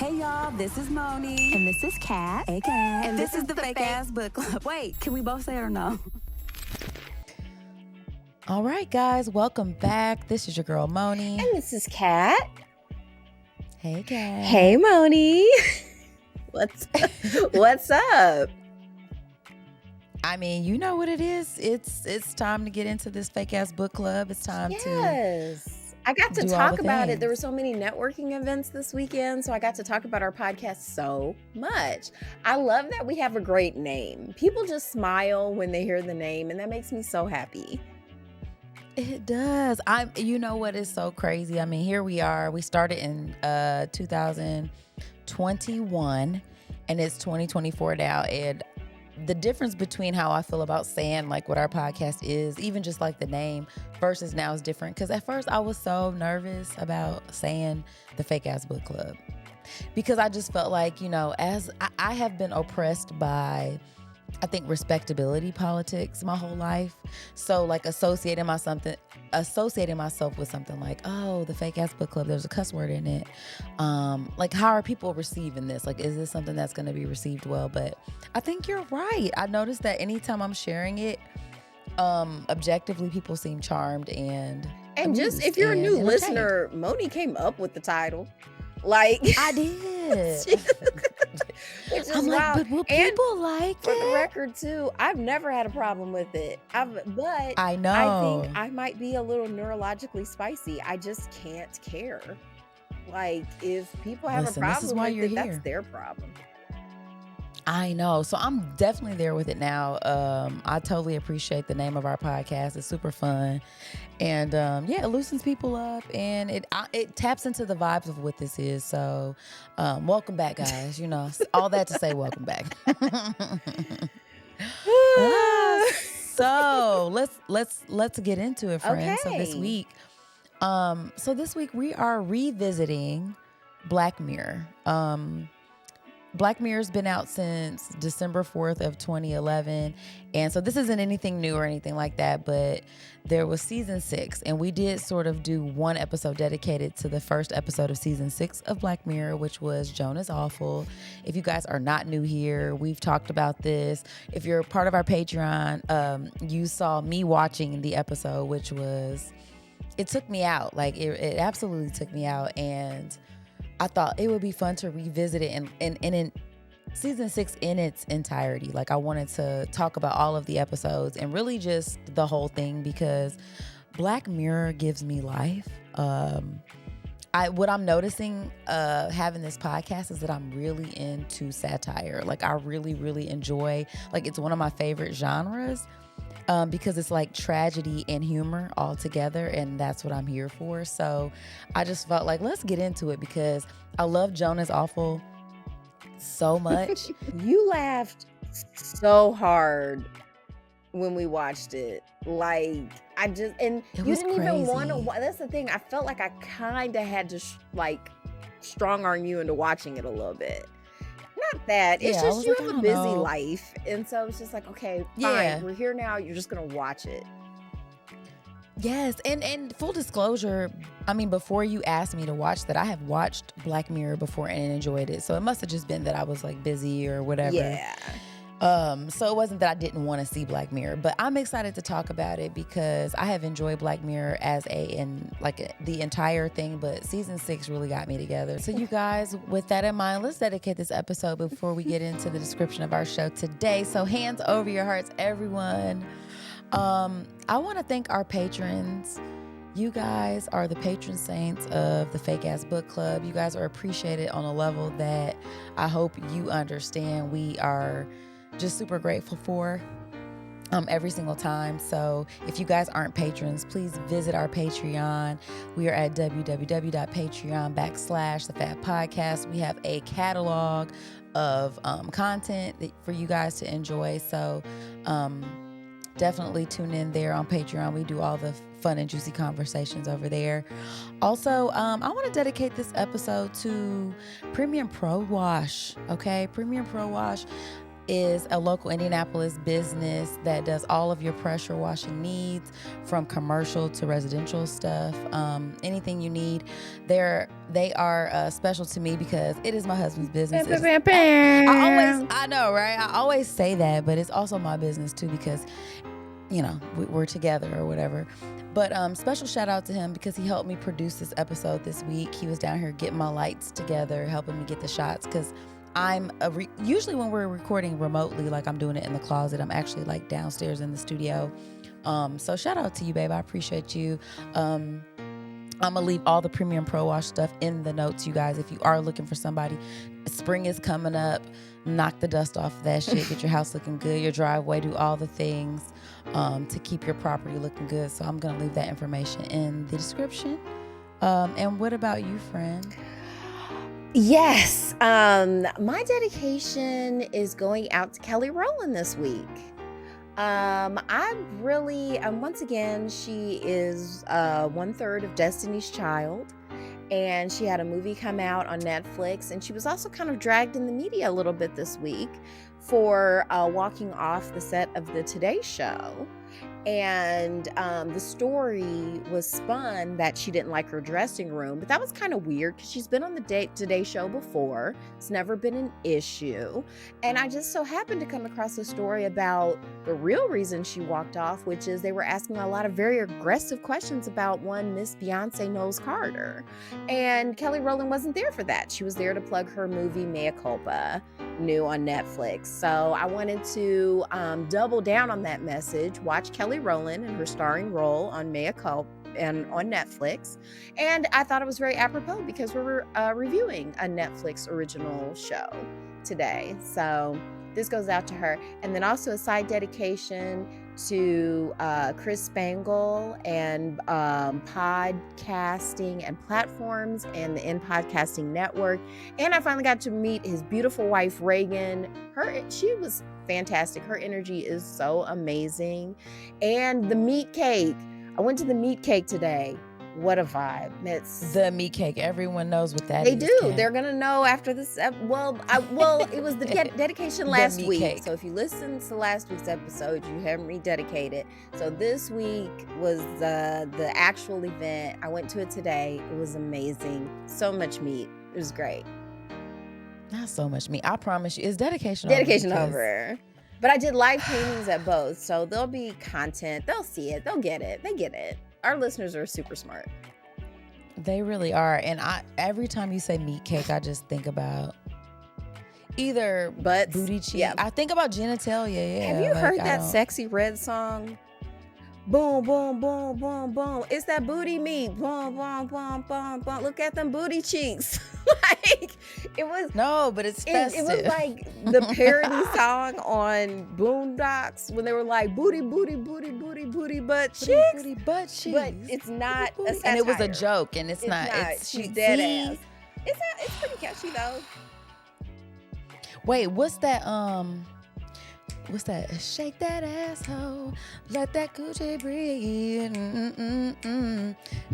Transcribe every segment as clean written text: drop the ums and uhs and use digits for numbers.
Hey y'all, this is Moni. And this is Kat. Hey Kat. And this is the Fake Ass Book Club. Wait, can we both say it or no? All right, guys, welcome back. This is your girl, Moni. And this is Kat. Hey, Kat. Hey, Moni. What's up? I mean, you know what it is. It's time to get into this Fake Ass Book Club. It's time to I got to do all talk the about it. things. There were so many networking events this weekend, so I got to talk about our podcast so much. I love that we have a great name. People just smile when they hear the name, and that makes me so happy. It does. You know what is so crazy? I mean, here we are. We started in 2021, and it's 2024 now. And the difference between how I feel about saying like what our podcast is, even just like the name, versus now is different. Because at first I was so nervous about saying the Fake Ass Book Club, because I just felt like, you know, as I have been oppressed by, I think, respectability politics my whole life. So like associating myself with something like, oh, the Fake Ass Book Club, there's a cuss word in it. Like, how are people receiving this? Like, is this something that's going to be received well? But I think you're right. I noticed that anytime I'm sharing it, objectively, people seem charmed and just if you're a new entertained. listener, Moni came up with the title. Like, I did. which is I'm like, wild. but will And people like for the it? record too, I've never had a problem with it. But I know. I think I might be a little neurologically spicy. I just can't care. Like, if people have Listen, a this problem is why with you're it, that's here. their problem. I know. So I'm definitely there with it now. I totally appreciate the name of our podcast. It's super fun. And it loosens people up, and it taps into the vibes of what this is. So welcome back, guys. You know, all that to say welcome back. So let's get into it, friends. So this week we are revisiting Black Mirror. Black Mirror's been out since December 4th of 2011. And so this isn't anything new or anything like that, but there was season 6, and we did sort of do one episode dedicated to the first episode of season 6 of Black Mirror, which was Joan is Awful. If you guys are not new here, we've talked about this. If you're part of our Patreon, you saw me watching the episode, which was, it took me out. Like it absolutely took me out. And I thought it would be fun to revisit it in season 6 in its entirety. Like, I wanted to talk about all of the episodes and really just the whole thing, because Black Mirror gives me life. What I'm noticing having this podcast is that I'm really into satire. Like, I really, really enjoy, like, it's one of my favorite genres. Because it's like tragedy and humor all together, and that's what I'm here for. So I just felt like, let's get into it, because I love Joan is Awful so much. You laughed so hard when we watched it. Like, It you was didn't even want to. crazy. That's the thing. I felt like I kind of had to strong arm you into watching it a little bit. Not that. It's Yeah, I just was you like, have I a don't busy know. life. And so it's just like, okay, fine. Yeah. We're here now. You're just going to watch it. Yes, and full disclosure, I mean, before you asked me to watch that, I have watched Black Mirror before and enjoyed it. So it must have just been that I was like busy or whatever. Yeah. So it wasn't that I didn't want to see Black Mirror, but I'm excited to talk about it because I have enjoyed Black Mirror as the entire thing, but season 6 really got me together. So you guys, with that in mind, let's dedicate this episode before we get into the description of our show today. So hands over your hearts, everyone. I want to thank our patrons. You guys are the patron saints of the Fake Ass Book Club. You guys are appreciated on a level that I hope you understand. We are just super grateful for every single time. So if you guys aren't patrons, please visit our Patreon. We are at www.patreon.com/thefat podcast. We have a catalog of content for you guys to enjoy. So definitely tune in there on Patreon. We do all the fun and juicy conversations over there. Also, I want to dedicate this episode to Premium Pro Wash. Okay, Premium Pro Wash is a local Indianapolis business that does all of your pressure washing needs, from commercial to residential stuff. Anything you need, they are special to me because it is my husband's business. I know, right? I always say that, but it's also my business too because, you know, we're together or whatever. But special shout out to him because he helped me produce this episode this week. He was down here getting my lights together, helping me get the shots because usually when we're recording remotely, like I'm doing it in the closet, I'm actually like downstairs in the studio. So shout out to you, babe. I appreciate you. I'm going to leave all the Premium Pro Wash stuff in the notes, you guys. If you are looking for somebody, spring is coming up. Knock the dust off of that shit. Get your house looking good, your driveway, do all the things to keep your property looking good. So I'm going to leave that information in the description. And what about you, friend? Yes. My dedication is going out to Kelly Rowland this week. Once again, she is 1/3 of Destiny's Child, and she had a movie come out on Netflix, and she was also kind of dragged in the media a little bit this week for walking off the set of the Today Show. And the story was spun that she didn't like her dressing room, but that was kind of weird because she's been on the Today Show before. It's never been an issue. And I just so happened to come across a story about the real reason she walked off, which is they were asking a lot of very aggressive questions about one Miss Beyonce Knowles Carter. And Kelly Rowland wasn't there for that. She was there to plug her movie Mea Culpa, new on Netflix. So I wanted to double down on that message, watch Kelly Rowland in her starring role on Mea Culpa and on Netflix. And I thought it was very apropos because we're reviewing a Netflix original show today. So this goes out to her. And then also a side dedication to Chris Spangle and podcasting and platforms and the In Podcasting Network. And I finally got to meet his beautiful wife, Reagan. She was fantastic. Her energy is so amazing. And the meat cake. I went to the meat cake today. What a vibe. It's the meat cake. Everyone knows what that they is. do. Kat. They're going to know after this. It was the dedication last week. Cake. So if you listened to last week's episode, you heard me dedicate it. So this week was the actual event. I went to it today. It was amazing. So much meat. It was great. Not so much meat. I promise you. It's dedication over. But I did live paintings at both. So there'll be content. They'll see it. They'll get it. They get it. Our listeners are super smart. They really are. And every time you say meat cake, I just think about either butts, booty cheek. Yeah. I think about genitalia. Yeah. Have you heard that Sexy Red song? Boom, boom, boom, boom, boom. It's that booty meat. Boom, boom, boom, boom, boom. Look at them booty cheeks. Like, it was. No, but it's festive. It was like the parody song on Boondocks when they were like, booty, booty, booty, booty, booty, butt cheeks. Booty, butt cheeks. But it's not a satire. And it was a joke, and it's not. She's dead ass. It's pretty catchy, though. Wait, what's that? What's that? Shake that asshole, let that coochie breathe.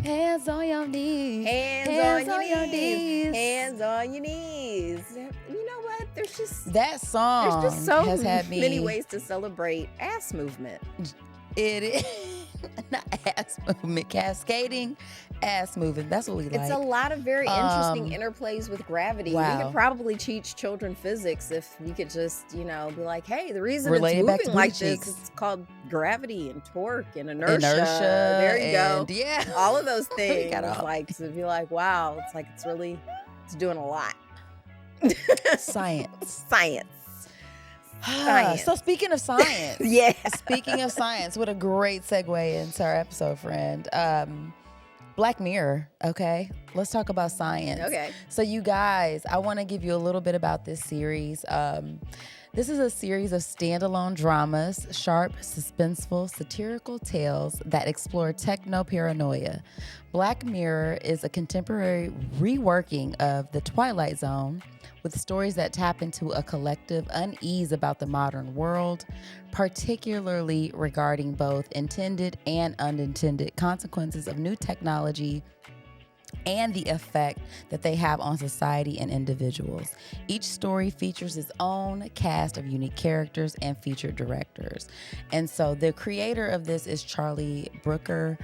Hands on your knees. Hands on your knees. Hands on your knees. You know what? There's just that song. There's just so has had many ways to celebrate ass movement. It is not ass movement, cascading ass movement. That's what we like. It's a lot of very interesting interplays with gravity. Wow. We could probably teach children physics if we could just, be like, hey, the reason relate it's moving like cheeks. this, it's called gravity and torque and inertia. There you go. Yeah. All of those things. Like to be like, wow, it's like it's doing a lot. Science. Science. So speaking of science, yeah. Speaking of science, what a great segue into our episode, friend. Black Mirror. Okay, let's talk about science. Okay. So you guys, I want to give you a little bit about this series. This is a series of standalone dramas, sharp, suspenseful, satirical tales that explore techno-paranoia. Black Mirror is a contemporary reworking of the Twilight Zone, with stories that tap into a collective unease about the modern world, particularly regarding both intended and unintended consequences of new technology and the effect that they have on society and individuals. Each story features its own cast of unique characters and featured directors. And so the creator of this is Charlie Brooker.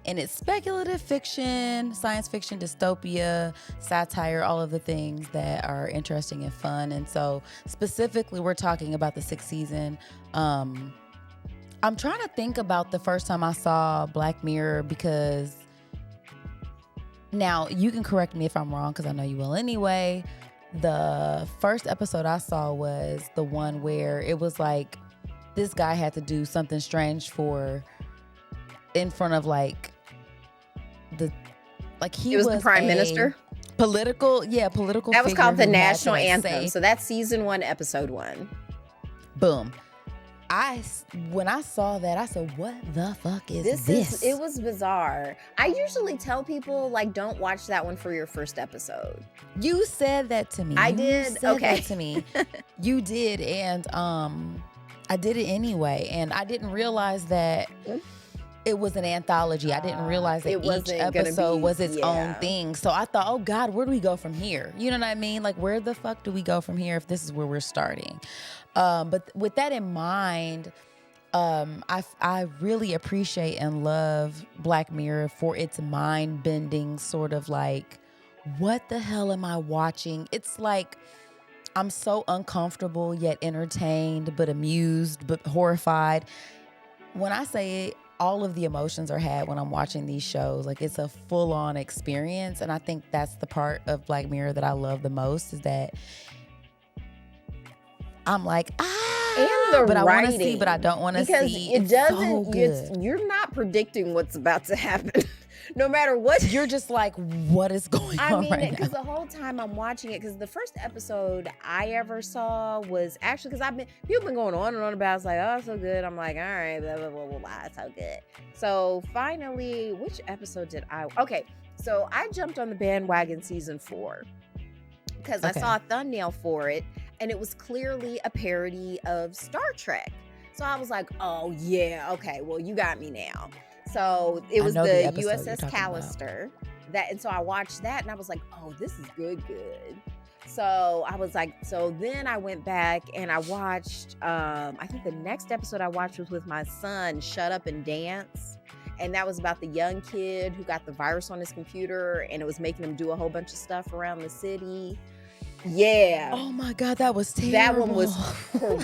And it's speculative fiction, science fiction, dystopia, satire, all of the things that are interesting and fun. And so specifically, we're talking about the 6th season. I'm trying to think about the first time I saw Black Mirror, because now you can correct me if I'm wrong, because I know you will anyway. The first episode I saw was the one where it was like this guy had to do something strange in front of he was the prime minister. Political That was figure called the who had to, national anthem. say, So that's season 1, episode 1. boom. When I saw that, I said, what the fuck is this? It was bizarre. I usually tell people, don't watch that one for your first episode. You said that to me. I did? You said Okay. that to me. You did, and I did it anyway. And I didn't realize that it was an anthology. I didn't realize that each episode was its own thing. So I thought, oh God, where do we go from here? You know what I mean? Where the fuck do we go from here if this is where we're starting? But with that in mind, I really appreciate and love Black Mirror for its mind-bending sort of what the hell am I watching? It's I'm so uncomfortable yet entertained, but amused, but horrified. When I say it, all of the emotions are had when I'm watching these shows. It's a full-on experience. And I think that's the part of Black Mirror that I love the most, is that I'm but I want to see, but I don't want to see. Because it doesn't, so you're not predicting what's about to happen. No matter what. You're just what is going on right now? Because the whole time I'm watching it, because the first episode I ever saw was actually, because people been going on and on about, it's oh, so good. I'm all right, blah, blah, blah, blah, blah, so good. So finally, which episode did okay, so I jumped on the bandwagon season 4, because I saw a thumbnail for it, and it was clearly a parody of Star Trek. So I was oh yeah, okay, well, you got me now. So it was the USS Callister and so I watched that, and I was oh, this is good. So I was so then I went back and I watched, I think the next episode I watched was with my son, Shut Up and Dance. And that was about the young kid who got the virus on his computer, and it was making him do a whole bunch of stuff around the city. Yeah. Oh my God, that was terrible. That one was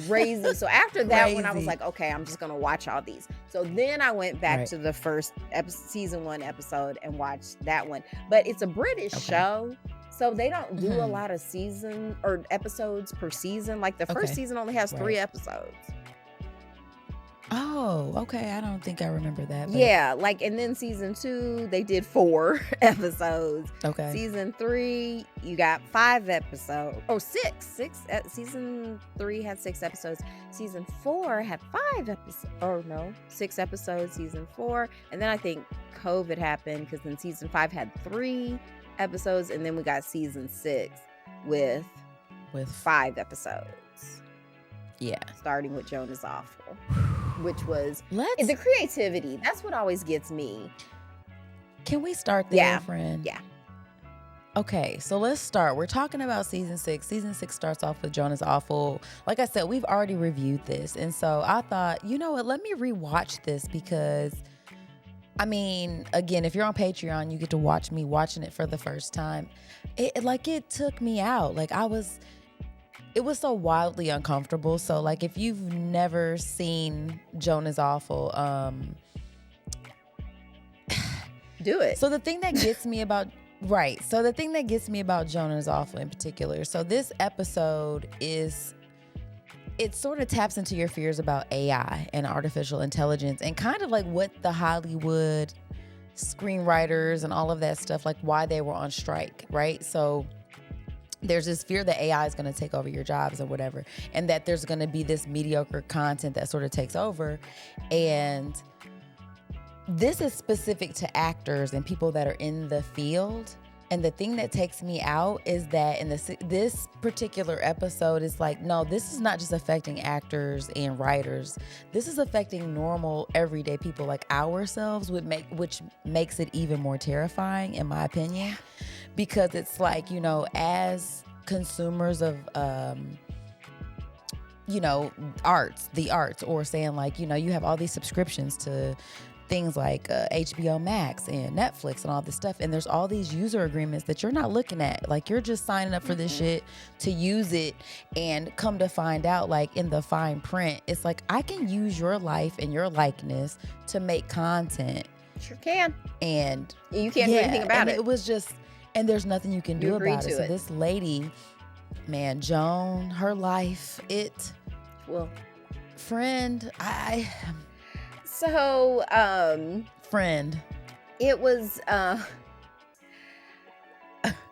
crazy. So after that one, I was okay, I'm just going to watch all these. So then I went back to the first season 1 episode and watched that one. But it's a British show, so they don't do a lot of season or episodes per season. The first season only has 3 episodes. Oh, okay. I don't think I remember that. But... Yeah, and then season 2, they did 4 episodes. Okay. Season 3, you got 5 episodes. Oh, 6. Season 3 had 6 episodes. Season 4 had 5 episodes. Oh, no. 6 episodes, season 4. And then I think COVID happened, because then season 5 had 3 episodes. And then we got season 6 with 5 episodes. Yeah. Starting with Joan is Awful. Which was the creativity. That's what always gets me. Can we start there, friend? Yeah. Okay, so let's start. We're talking about season 6. Season 6 starts off with Joan is Awful. Like I said, we've already reviewed this. And so I thought, you know what? Let me rewatch this, because, again, if you're on Patreon, you get to watch me watching it for the first time. It took me out. It was so wildly uncomfortable. So, if you've never seen Joan is Awful, do it. So the thing that gets me about Joan is Awful in particular, so this episode it sort of taps into your fears about AI and artificial intelligence, and kind of what the Hollywood screenwriters and all of that stuff, why they were on strike, right? So there's this fear that AI is going to take over your jobs or whatever, and that there's going to be this mediocre content that sort of takes over. And this is specific to actors and people that are in the field. And the thing that takes me out is that in this particular episode is like, no, this is not just affecting actors and writers. This is affecting normal, everyday people like ourselves, which makes it even more terrifying, in my opinion, because it's like, you know, as consumers of, you know, the arts, or saying like, you know, you have all these subscriptions to things like HBO Max and Netflix and all this stuff, and there's all these user agreements that you're not looking at. Like, you're just signing up for this shit to use it, and come to find out, like, in the fine print, it's like, I can use your life and your likeness to make content. Sure can. And you can't do anything about it. It was just, and there's nothing you can do about it. So it. this lady, man, Joan, her life, well, friend, So, friend. It was,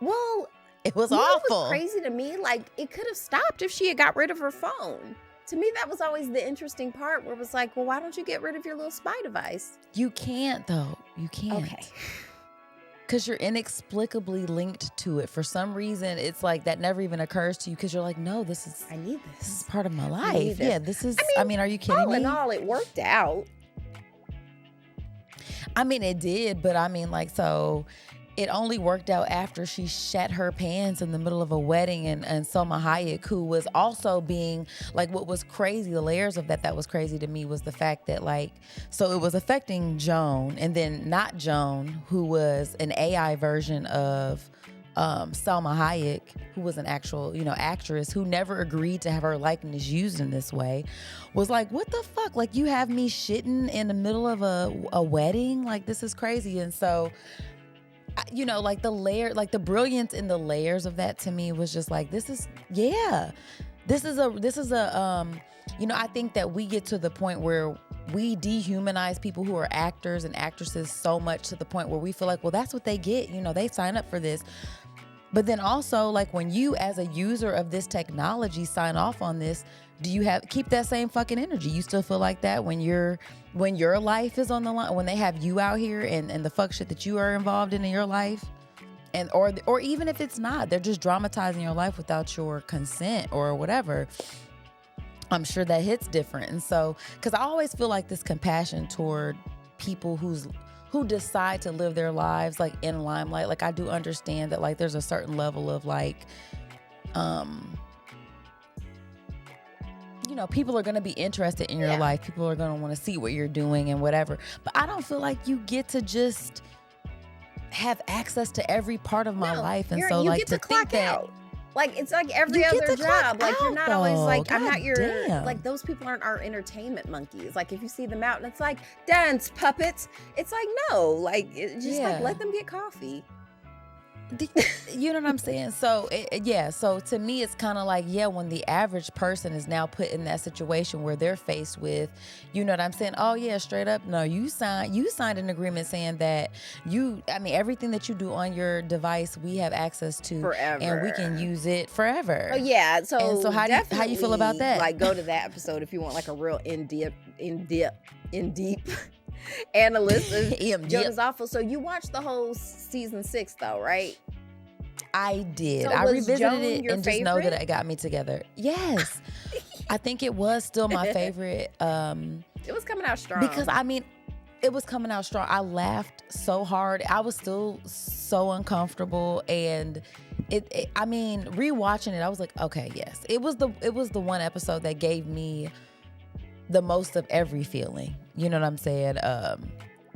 well, it was awful. awful. It was crazy to me. Like, it could have stopped if she had got rid of her phone. To me, that was always the interesting part, where it was like, well, why don't you get rid of your little spy device? You can't, though. You can't. Okay. Because you're inexplicably linked to it. For some reason, it's like that never even occurs to you, because you're like, no, I need this. This is part of my life. This. Yeah, this is, I mean, are you kidding me? All in all, it worked out. I mean, it did, but I mean, like, so it only worked out after she shat her pants in the middle of a wedding, and Salma Hayek, who was also being, like, what was crazy, the layers of that was crazy to me, was the fact that, like, so it was affecting Joan, and then not Joan, who was an AI version of Salma Hayek, who was an actual, you know, actress who never agreed to have her likeness used in this way, was like, what the fuck? Like, you have me shitting in the middle of a wedding? Like, this is crazy. And so, you know, like the brilliance in the layers of that to me was just like, this is a, you know, I think that we get to the point where we dehumanize people who are actors and actresses so much, to the point where we feel like, well, that's what they get. You know, they sign up for this. But then also, like, when you as a user of this technology sign off on this, do you keep that same fucking energy? You still feel like that when your life is on the line, when they have you out here and the fuck shit that you are involved in your life? And or even if it's not, they're just dramatizing your life without your consent or whatever. I'm sure that hits different. And so, because I always feel like this compassion toward people who decide to live their lives like in limelight. Like, I do understand that, like, there's a certain level of, like, you know, people are going to be interested in your life. People are going to want to see what you're doing and whatever. But I don't feel like you get to just have access to every part of my life. And so, you like, get to clock think out. that, like, it's like every other job. Like, you're not always like, God I'm not your, damn. like, those people aren't our entertainment monkeys. Like, if you see them out and it's like, dance puppets, it's like, no, like, it's just like, let them get coffee. You know what I'm saying? So, so to me, it's kind of like, when the average person is now put in that situation where they're faced with, you know what I'm saying? Oh yeah, straight up. No, you signed an agreement saying that everything that you do on your device, we have access to forever, and we can use it forever. Oh yeah. So how do you feel about that? Like, go to that episode if you want like a real in deep analysis of Jonas Awful. So you watched the whole season 6 though, right? I did. So I was revisited Joan it your and just know favorite? that it got me together. Yes. I think it was still my favorite. It was coming out strong. Because it was coming out strong. I laughed so hard. I was still so uncomfortable, and rewatching it, I was like, okay, yes. It was the one episode that gave me the most of every feeling. You know what I'm saying?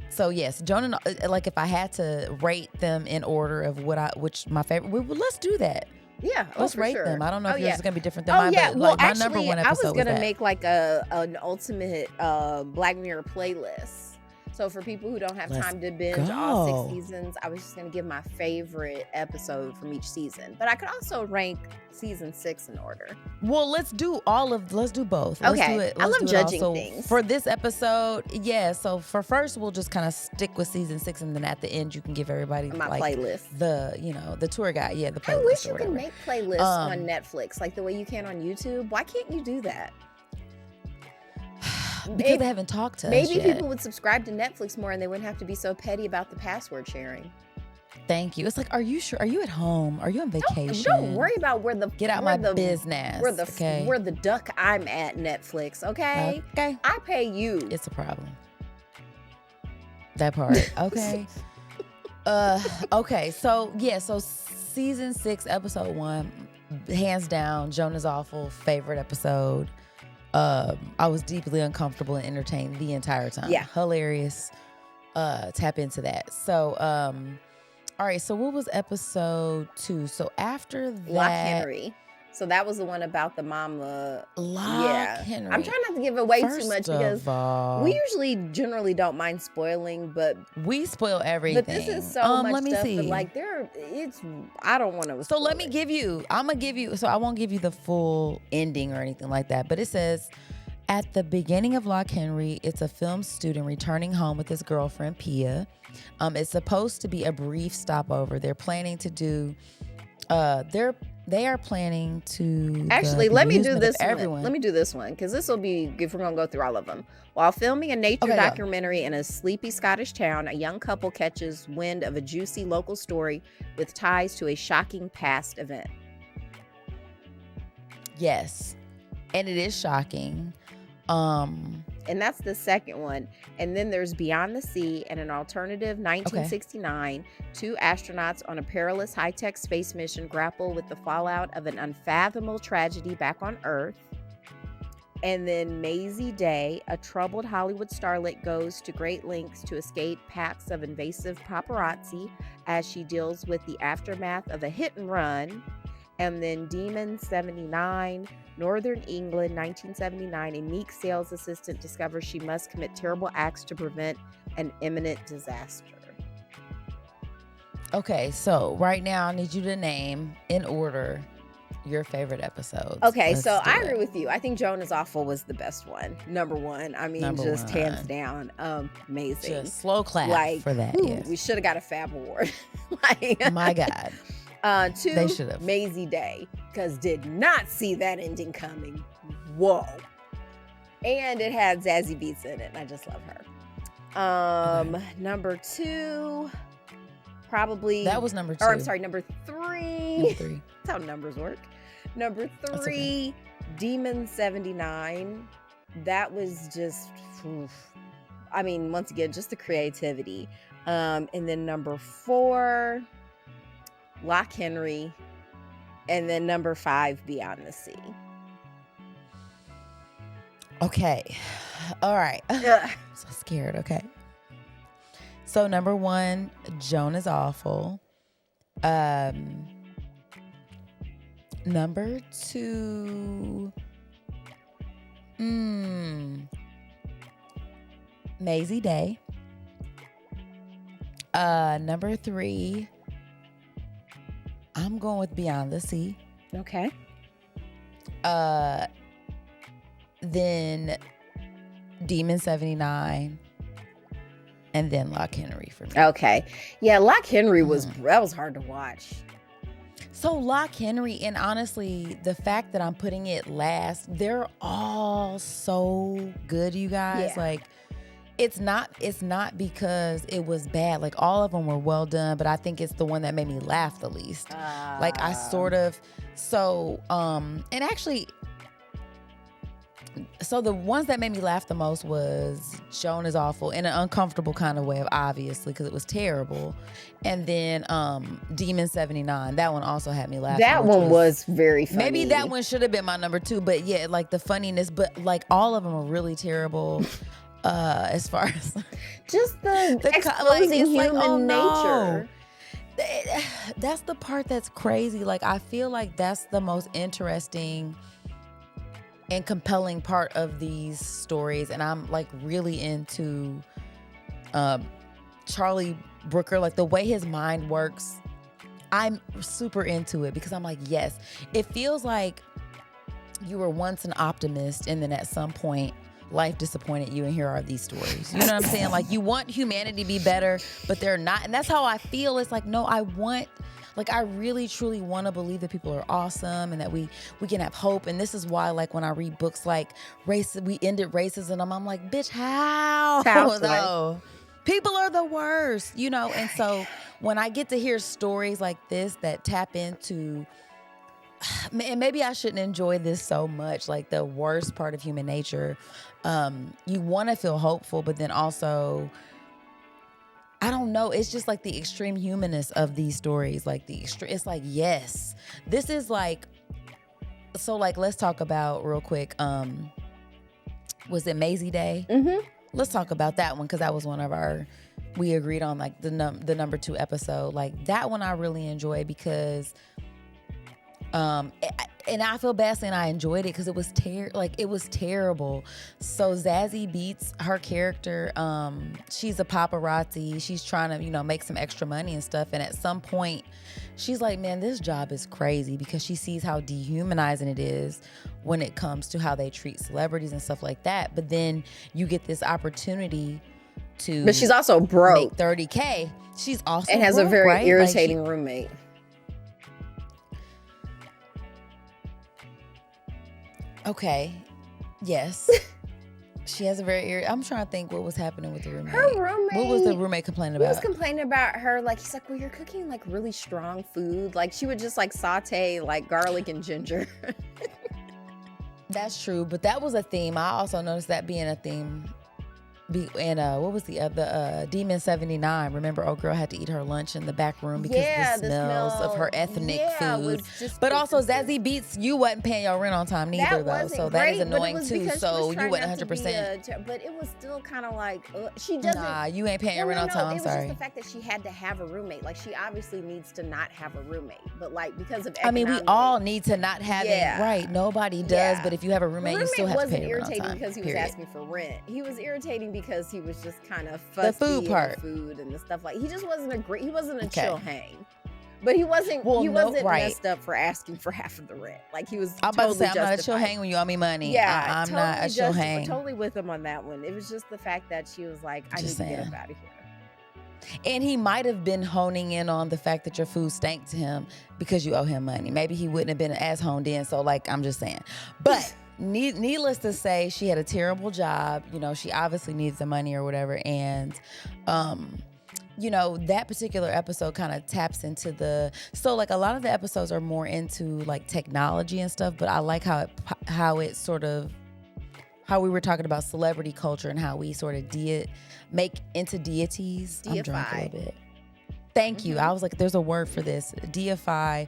So yes, Joan and, like, if I had to rate them in order of which my favorite, let's do that. Yeah, let's rate sure. them. I don't know if yours is gonna be different than Oh mine, yeah, but well, like, my actually, number one I episode was gonna that. make like an ultimate Black Mirror playlist. So for people who don't have Let's time to binge all go. 6 seasons, I was just gonna give my favorite episode from each season. But I could also rank season 6 in order. Well, let's do both. Let's Okay. do it. I love do it judging also. things. For this episode, so for first we'll just kind of stick with season 6, and then at the end you can give everybody My like playlist. the tour guide. Yeah, the playlist. I wish or you could whatever. make playlists on Netflix like the way you can on YouTube. Why can't you do that? Because they haven't talked to us Maybe yet. people would subscribe to Netflix more and they wouldn't have to be so petty about the password sharing. Thank you. It's like, are you sure? Are you at home? Are you on vacation? Don't worry about where the Get out where my the business. Okay. where the duck I'm at, Netflix. Okay. Okay. I pay you. It's a problem. That part. Okay. Okay. So season 6, episode 1, hands down, Jonah's Awful, favorite episode. I was deeply uncomfortable and entertained the entire time. Yeah. Hilarious. Tap into that. So, all right. So what was episode 2? So after that, Lock Henry. So that was the one about the mama. Lock Henry. I'm trying not to give away First too much of because all, we usually generally don't mind spoiling, but we spoil everything. But this is so much let me stuff. see. But like I don't want to. So let me give you. I'm gonna give you. So I won't give you the full ending or anything like that. But it says, at the beginning of Lock Henry, it's a film student returning home with his girlfriend Pia. It's supposed to be a brief stopover. They're planning to do. They are planning to actually let me do this everyone. Let me do this one because this will be if we're gonna go through all of them. While filming a nature documentary in a sleepy Scottish town, a young couple catches wind of a juicy local story with ties to a shocking past event. Yes, and it is shocking. And that's the second one. And then there's Beyond the Sea and an alternative 1969. Two astronauts on a perilous high-tech space mission grapple with the fallout of an unfathomable tragedy back on Earth. And then Maisie Day, a troubled Hollywood starlet, goes to great lengths to escape packs of invasive paparazzi as she deals with the aftermath of a hit and run. And then Demon 79, Northern England, 1979. A meek sales assistant discovers she must commit terrible acts to prevent an imminent disaster. Okay, so right now I need you to name in order your favorite episodes. Okay, so I agree with you. I think Jonah's Awful was the best one. Number one. I mean, hands down, amazing. Just slow clap for that. Yes. We should have got a Fab Award. My God. 2, they should have. Maisie Day, because did not see that ending coming. Whoa. And it had Zazie Beetz in it, and I just love her. Number 2, probably. That was number 2. Or I'm sorry, number 3. Number 3. That's how numbers work. Number 3, okay. Demon 79. That was just, I mean, once again, just the creativity. And then number 4, Lock Henry, and then number 5, Beyond the Sea. Okay. All right. I'm so scared. Okay. So number 1, Jonah's Awful. Number 2, Maisie Day. Number 3, I'm going with Beyond the Sea. Okay. Then Demon 79. And then Lock Henry for me. Okay. Yeah, Lock Henry was hard to watch. So Lock Henry, and honestly, the fact that I'm putting it last, they're all so good, you guys. Yeah. Like, it's not because it was bad. Like, all of them were well done, but I think it's the one that made me laugh the least. Like, I sort of, and actually, so the ones that made me laugh the most was Jonah's Awful in an uncomfortable kind of way, obviously, because it was terrible. And then Demon 79, that one also had me laughing. That one was very funny. Maybe that one should have been my number 2, but yeah, like the funniness, but like all of them are really terrible. As far as just the exposing human nature. That's the part that's crazy. Like, I feel like that's the most interesting and compelling part of these stories. And I'm like really into Charlie Brooker, like the way his mind works. I'm super into it because I'm like, yes, it feels like you were once an optimist and then at some point life disappointed you, and here are these stories. You know what I'm saying? Like, you want humanity to be better, but they're not. And that's how I feel. It's like, no, I really truly want to believe that people are awesome and that we can have hope. And this is why, like, when I read books like we ended racism, I'm like, bitch, how? No. People are the worst, you know? And so when I get to hear stories like this that tap into, and maybe I shouldn't enjoy this so much, like the worst part of human nature. You want to feel hopeful, but then also, I don't know. It's just like the extreme humanness of these stories. Like it's like, yes, this is like, so like, let's talk about real quick. Was it Maisie Day? Mm-hmm. Let's talk about that one, because that was one of we agreed on, like the number 2 episode. Like that one I really enjoyed because, and I feel bad saying I enjoyed it because it was it was terrible. So Zazie Beetz, her character, she's a paparazzi. She's trying to, you know, make some extra money and stuff. And at some point, she's like, man, this job is crazy, because she sees how dehumanizing it is when it comes to how they treat celebrities and stuff like that. But then you get this opportunity to, but she's also broke, make $30K. She's also and has broke, a very right? irritating roommate. Okay. Yes. She has a very I'm trying to think what was happening with the roommate. Her roommate. What was the roommate complaining about? He was complaining about her, like, he's like, well, you're cooking like really strong food. Like she would just like saute like garlic and ginger. That's true, but that was a theme. I also noticed that being a theme. And what was the other Demon 79? Remember, old girl had to eat her lunch in the back room because of the smells of her ethnic food. But also, Zazie Beetz, you wasn't paying your rent on time neither, though. So that is annoying too. So you wasn't 100%. But it was still kind of like she doesn't. Nah, you ain't paying your rent on time. I'm sorry. It was just the fact that she had to have a roommate. Like she obviously needs to not have a roommate, but like because of I mean, we all need to not have it, right? Nobody does, but if you have a roommate, you still have to pay your rent on time. Wasn't irritating because he was asking for rent. He was irritating because he was just kind of fussy. The food part, the food and the stuff, like he just wasn't he wasn't a chill hang, but he wasn't messed up for asking for half of the rent. Like he was. I'm about to say, I'm not a chill hang when you owe me money. Yeah, I'm totally not a chill hang. Totally with him on that one. It was just the fact that she was like, I need to get up out of here. And he might have been honing in on the fact that your food stank to him because you owe him money. Maybe he wouldn't have been as honed in. So like, I'm just saying, but. Needless to say, she had a terrible job. You know, she obviously needs the money or whatever. And, you know, that particular episode kind of taps into so like a lot of the episodes are more into like technology and stuff, but I like how it sort of, how we were talking about celebrity culture and how we sort of make into deities. Deify. I'm drunk a little bit. Thank you. I was like, there's a word for this. Deify.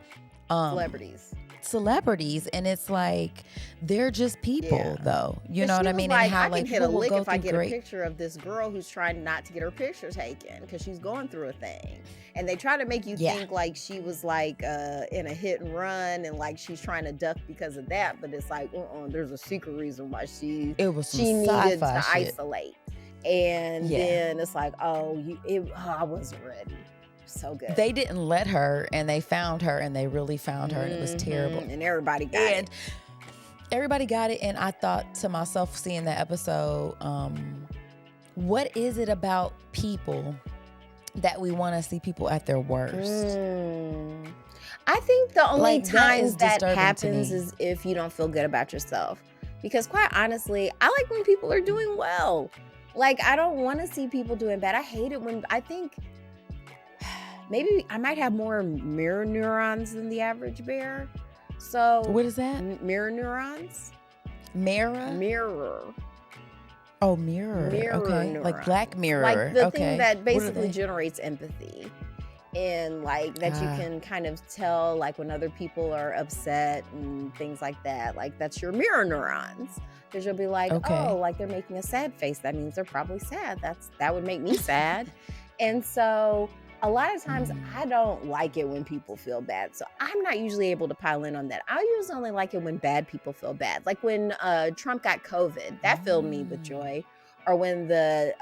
Celebrities, and it's like they're just people, though. You know what I mean? Like, and how I can hit a lick if I get a picture of this girl who's trying not to get her picture taken because she's going through a thing, and they try to make you think like she was like in a hit and run, and like she's trying to duck because of that. But it's like, there's a secret reason why she needed to isolate, and then it's like, I wasn't ready. So good. They didn't let her, and they found her, and they really found her, and it was terrible. And everybody got it. Everybody got it, and I thought to myself, seeing that episode, what is it about people that we want to see people at their worst? I think the only times that happens is if you don't feel good about yourself. Because quite honestly, I like when people are doing well. Like, I don't want to see people doing bad. I hate it when I think... Maybe I might have more mirror neurons than the average bear. So what is that? Mirror neurons? Mirror. Oh, mirror. Okay. Neurons. Like Black Mirror. Like the thing that basically generates empathy. And like that you can kind of tell like when other people are upset and things like that. Like that's your mirror neurons. Because you'll be like, oh, like they're making a sad face. That means they're probably sad. That would make me sad. And so a lot of times I don't like it when people feel bad. So I'm not usually able to pile in on that. I usually only like it when bad people feel bad. Like when Trump got COVID, that filled me with joy. Or when the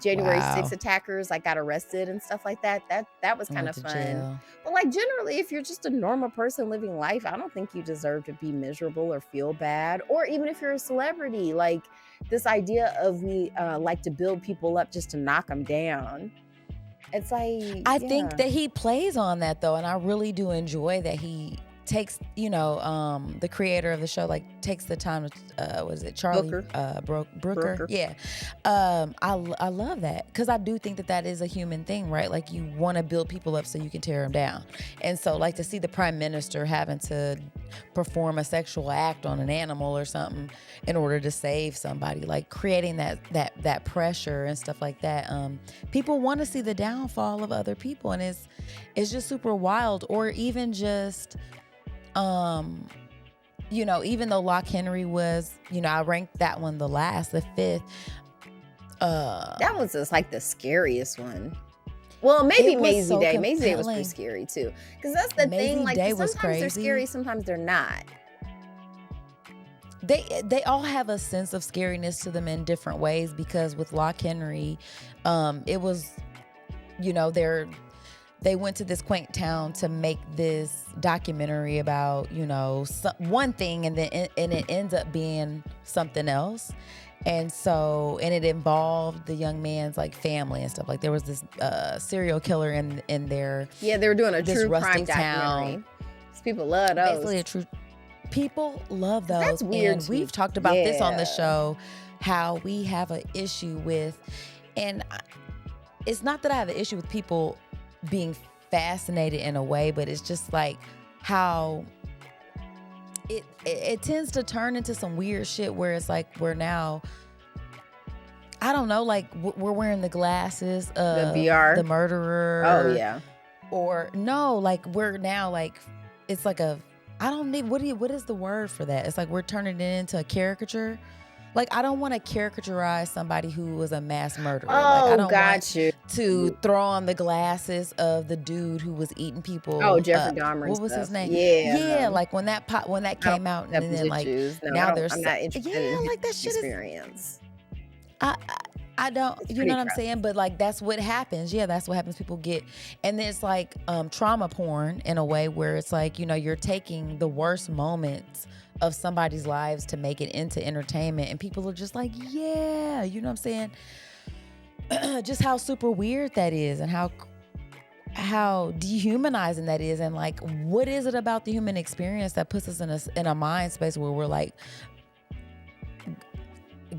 January 6th attackers like got arrested and stuff like that. That was kind of fun. Jail. But like generally, if you're just a normal person living life, I don't think you deserve to be miserable or feel bad. Or even if you're a celebrity, like this idea of we like to build people up just to knock them down. It's like I think that he plays on that though, and I really do enjoy that he takes, the creator of the show, like takes the time to, what is it, Charlie Brooker? Yeah. I love that, because I do think that is a human thing, right? Like, you want to build people up so you can tear them down. And so, like, to see the prime minister having to perform a sexual act on an animal or something in order to save somebody, like creating that pressure and stuff like that. People want to see the downfall of other people, and it's just super wild. Or even just, even though Lock Henry was, I ranked that one the fifth. That was just like the scariest one. Well, maybe Maisie Day. Maisie Day was pretty scary too, because that's the thing. Like, sometimes they're scary, sometimes they're not. They all have a sense of scariness to them in different ways, because with Lock Henry, it was, they went to this quaint town to make this documentary about, one thing, and it ends up being something else. And it involved the young man's like family and stuff. Like, there was this serial killer in their, they were doing a true crime documentary. People love those. Basically people love those. That's weird. And we've talked about this on the show, how we have an issue with, and it's not that I have an issue with people being fascinated in a way, but it's just like how it tends to turn into some weird shit where it's like we're now, I don't know, like we're wearing the glasses of the VR, the murderer. Oh yeah. Or no, like we're now like, it's like what is the word for that? It's like we're turning it into a caricature. Like, I don't want to caricaturize somebody who was a mass murderer. Oh, like, I don't want you. to throw on the glasses of the dude who was eating people. Oh, Jeffrey Dahmer. What was his name? Yeah. Like when that came out, and then like now there's I'm not interested in like that shit experience. I don't, you know what I'm saying? But like, that's what happens. Yeah, that's what happens. People get, and then it's like trauma porn in a way where it's like, you're taking the worst moments of somebody's lives to make it into entertainment, and people are just like, yeah, you know what I'm saying? Just how super weird that is, and how dehumanizing that is, and like, what is it about the human experience that puts us in a mind space where we're like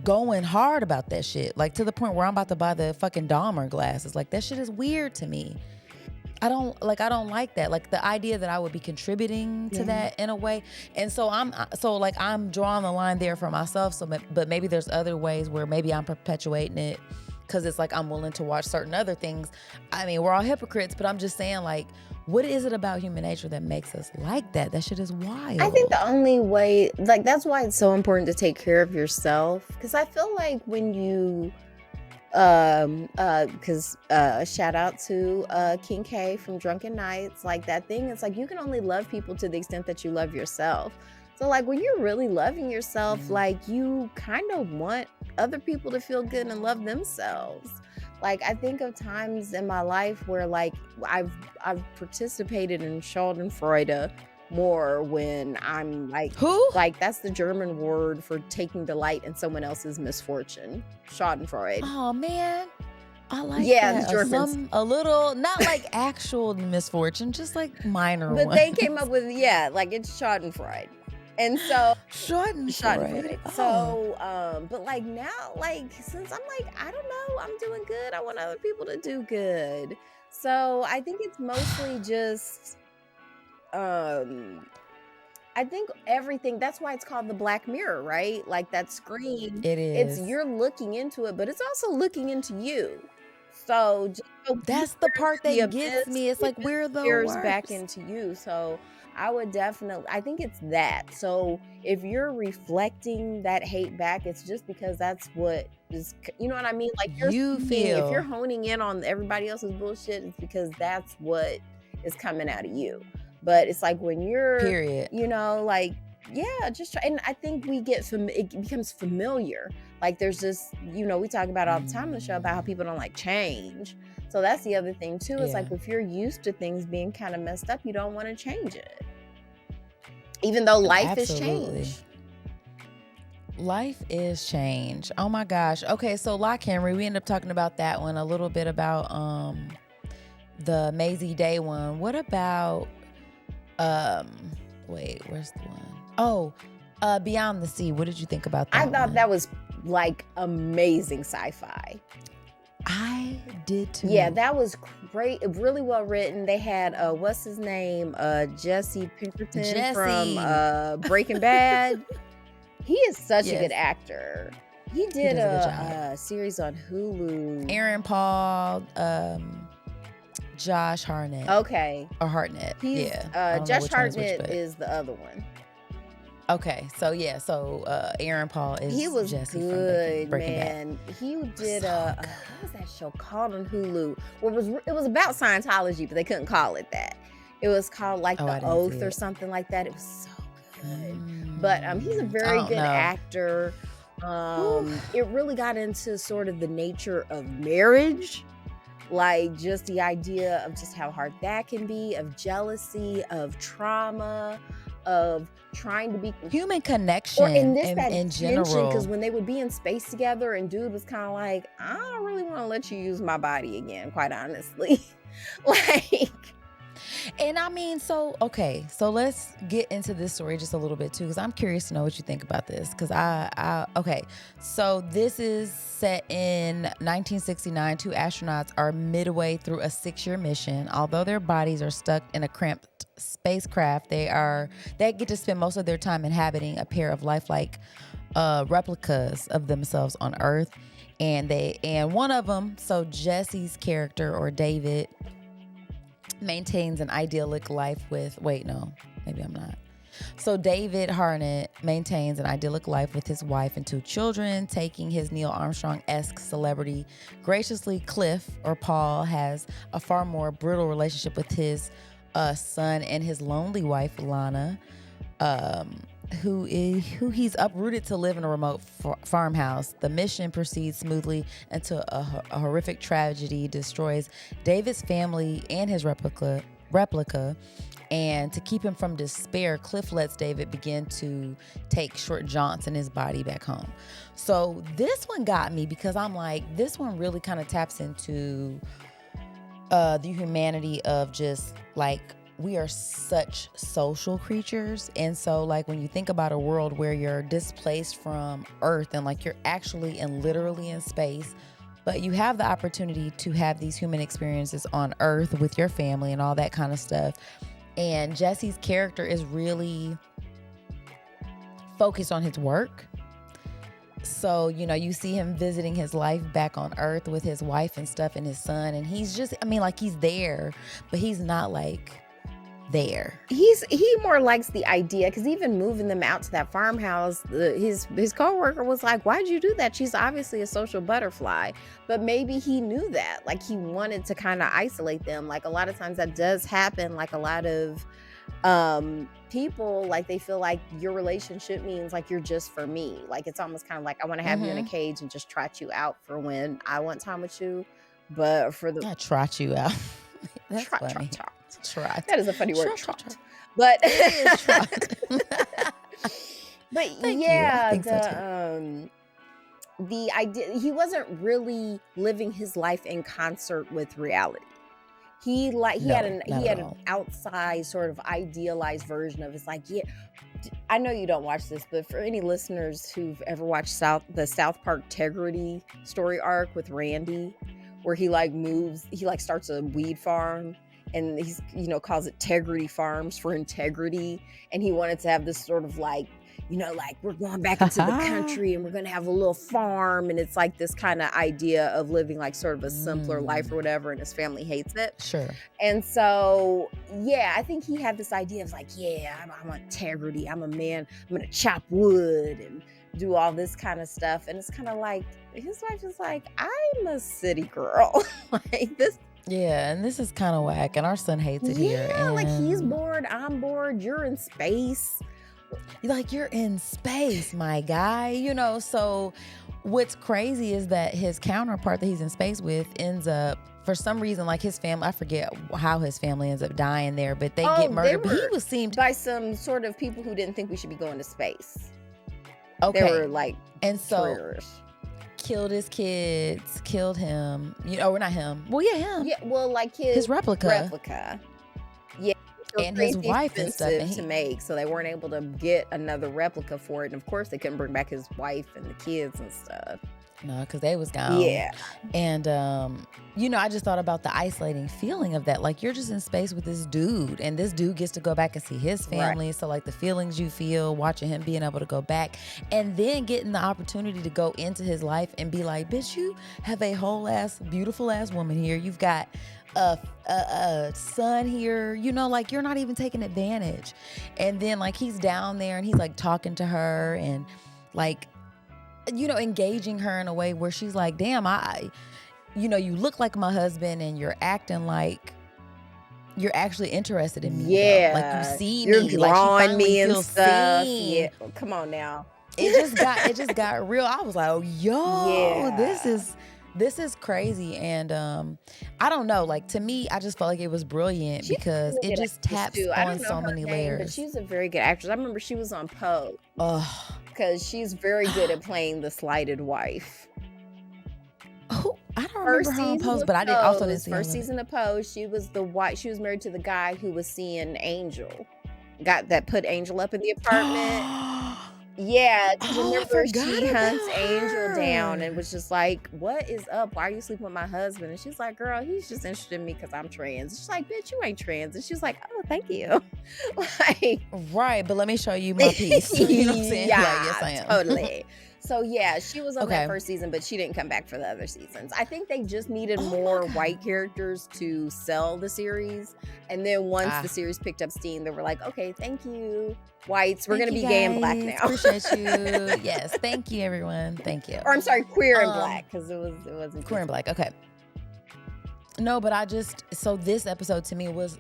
going hard about that shit, like to the point where I'm about to buy the fucking Dahmer glasses. Like, that shit is weird to me. I don't like that. Like, the idea that I would be contributing to that in a way. And so I'm drawing the line there for myself. So, but maybe there's other ways where maybe I'm perpetuating it, because it's like I'm willing to watch certain other things. I mean, we're all hypocrites, but I'm just saying, like, what is it about human nature that makes us like that? That shit is wild. I think the only way, like, that's why it's so important to take care of yourself. Because I feel like when you, shout out to King K from Drunken Nights, like that thing, it's like you can only love people to the extent that you love yourself. So like, when you're really loving yourself, like, you kind of want other people to feel good and love themselves. Like, I think of times in my life where like I've participated in Schadenfreude more when I'm like, who? Like, that's the German word for taking delight in someone else's misfortune. Schadenfreude. Oh man, I like that. The Germans. A little, not like actual misfortune, just like minor But ones. they came up with, like, it's Schadenfreude. And so Schadenfreude. So but like now, like, since I'm like, I don't know, I'm doing good, I want other people to do good. So I think it's mostly just I think everything, that's why it's called the Black Mirror, right? Like, that screen, It is. you're looking into it, but it's also looking into you. So That's the part that gets me. It's like, we're the worst. back into you. So I would definitely, I think it's that. So if you're reflecting that hate back, it's just because that's what is, you know what I mean? Like, if you're honing in on everybody else's bullshit, it's because that's what is coming out of you. But it's like when you're, period, like, just try. And I think it becomes familiar. Like, there's just, we talk about all the time on the show about how people don't like change. So that's the other thing too. It's like, if you're used to things being kind of messed up, you don't want to change it. Even though life is change. Life is change. Oh my gosh. Okay, so Lock Henry, we ended up talking about that one, a little bit about the Maisie Day one. What about Wait, where's the one? Oh, Beyond the Sea. What did you think about that? I thought one? that was like amazing sci-fi. I did too. Yeah, that was great. Really well written. They had what's his name? Jesse Pinkerton from Breaking Bad. He is such a good actor. He did a series on Hulu. Aaron Paul, Josh Hartnett. Okay. Or Hartnett. Josh Hartnett is the other one. Okay, so Aaron Paul is he was Jesse good, from Breaking man. Bad. He did what was that show called on Hulu? Well, it was about Scientology, but they couldn't call it that. It was called like The Oath or something like that. It was so good. But he's a very good actor. It really got into sort of the nature of marriage. Like just the idea of just how hard that can be, of jealousy, of trauma, of trying to be human connection, or in general. Because when they would be in space together, and dude was kind of like, I don't really want to let you use my body again, quite honestly. Like, and I mean, so let's get into this story just a little bit too, because I'm curious to know what you think about this. Because so this is set in 1969. Two astronauts are midway through a 6-year mission. Although their bodies are stuck in a cramped spacecraft, they get to spend most of their time inhabiting a pair of lifelike replicas of themselves on Earth. And one of them, so Jesse's character, or David, maintains an idyllic life with So David Hartnett maintains an idyllic life with his wife and 2 children, taking his Neil Armstrong-esque celebrity graciously. Cliff, or Paul, has a far more brutal relationship with his son and his lonely wife, Lana, who he's uprooted to live in a remote farmhouse. The mission proceeds smoothly until a horrific tragedy destroys David's family and his replica. And to keep him from despair, Cliff lets David begin to take short jaunts in his body back home. So this one got me because I'm like, this one really kind of taps into the humanity of just like, we are such social creatures. And so like when you think about a world where you're displaced from Earth and like you're actually and literally in space, but you have the opportunity to have these human experiences on Earth with your family and all that kind of stuff. And Jesse's character is really focused on his work. So, you see him visiting his life back on Earth with his wife and stuff and his son. And he's just, he's there, but he's not like there. He more likes the idea, because even moving them out to that farmhouse, his coworker was like, why'd you do that? She's obviously a social butterfly. But maybe he knew that, like he wanted to kind of isolate them. Like a lot of times that does happen. Like a lot of people, like they feel like your relationship means like you're just for me. Like it's almost kind of like I want to have you in a cage and just trot you out for when I want time with you. But for the trot you out. That's trot. That is a funny word. Trot. But but Thank yeah, you. the idea, he wasn't really living his life in concert with reality. He had an outside sort of idealized version of his, like, yeah. I know you don't watch this, but for any listeners who've ever watched the South Park Tegrity story arc with Randy, where he starts a weed farm, and he's, calls it Tegrity Farms for integrity. And he wanted to have this sort of like, we're going back into the country and we're going to have a little farm. And it's like this kind of idea of living like sort of a simpler life or whatever. And his family hates it. Sure. And so, yeah, I think he had this idea of like, yeah, I'm integrity. I'm a man. I'm going to chop wood and do all this kind of stuff. And it's kind of like, his wife is like, I'm a city girl. Like this. Yeah, and this is kind of whack, and our son hates it here. Yeah, like he's bored, I'm bored, you're in space. Like, you're in space, my guy. So what's crazy is that his counterpart that he's in space with ends up, for some reason, like his family, I forget how his family ends up dying there, but they get murdered. But he was seemed by some sort of people who didn't think we should be going to space. Okay. They were like, and so terrorists. Killed his kids, killed him. We're not him. Well, yeah, him. Yeah, well, like his replica. Yeah. were and his crazy wife and stuff. And expensive to make, so they weren't able to get another replica for it. And of course, they couldn't bring back his wife and the kids and stuff. no, because they was gone. Yeah. And I just thought about the isolating feeling of that. Like, you're just in space with this dude, and this dude gets to go back and see his family. Right. So like the feelings you feel watching him being able to go back, and then getting the opportunity to go into his life and be like, bitch, you have a whole ass beautiful ass woman here. You've got a son here, like you're not even taking advantage. And then like he's down there and he's like talking to her and like, engaging her in a way where she's like, damn, you look like my husband and you're acting like you're actually interested in me. Yeah. Though. Like you see you're me. drawing like me and stuff. Seen. Yeah. Come on now. It just got real. I was like, oh, Yeah. this is crazy. And I don't know, like to me, I just felt like it was brilliant because it just taps on so many layers. But she's a very good actress. I remember she was on Poe. Oh, because she's very good at playing the slighted wife. Oh, I don't remember her on Pose, but I didn't see first season of Pose. She was the wife. She was married to the guy who was seeing Angel. That put Angel up in the apartment. Yeah, remember she hunts Angel down and was just like, "What is up? Why are you sleeping with my husband?" And she's like, "Girl, he's just interested in me because I'm trans." She's like, "Bitch, you ain't trans." And she's like, "Oh, thank you." Like, right, but let me show you my piece. You know what I'm saying? Yeah, like, yes, I am. Totally. So yeah, she was on that first season, but she didn't come back for the other seasons. I think they just needed more white characters to sell the series. And then once the series picked up steam, they were like, okay, thank you, whites. We're going to be gay and black now. Appreciate you. Yes, thank you, everyone. Thank you. Or I'm sorry, queer and black, because it wasn't queer and black. Okay. No, but so this episode to me was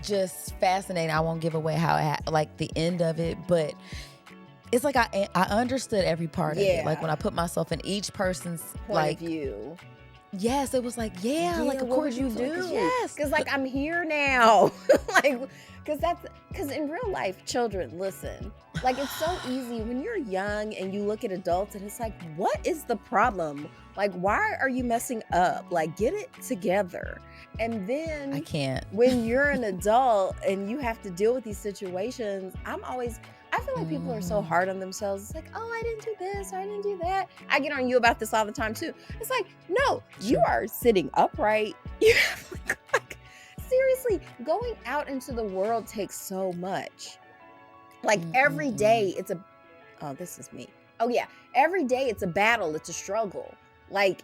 just fascinating. I won't give away how like the end of it, but it's like I understood every part of it. Like when I put myself in each person's point of view. Yes, it was like, like of course you do. Yes, because like I'm here now. Like, because in real life, children, listen. Like it's so easy when you're young and you look at adults and it's like, what is the problem? Like, why are you messing up? Like, get it together. And then I can't. When you're an adult and you have to deal with these situations, I feel like people are so hard on themselves. It's like, oh, I didn't do this, I didn't do that. I get on you about this all the time too. It's like, no, you are sitting upright. You have like seriously, going out into the world takes so much. Like every day this is me. Oh yeah, every day it's a battle, it's a struggle. Like,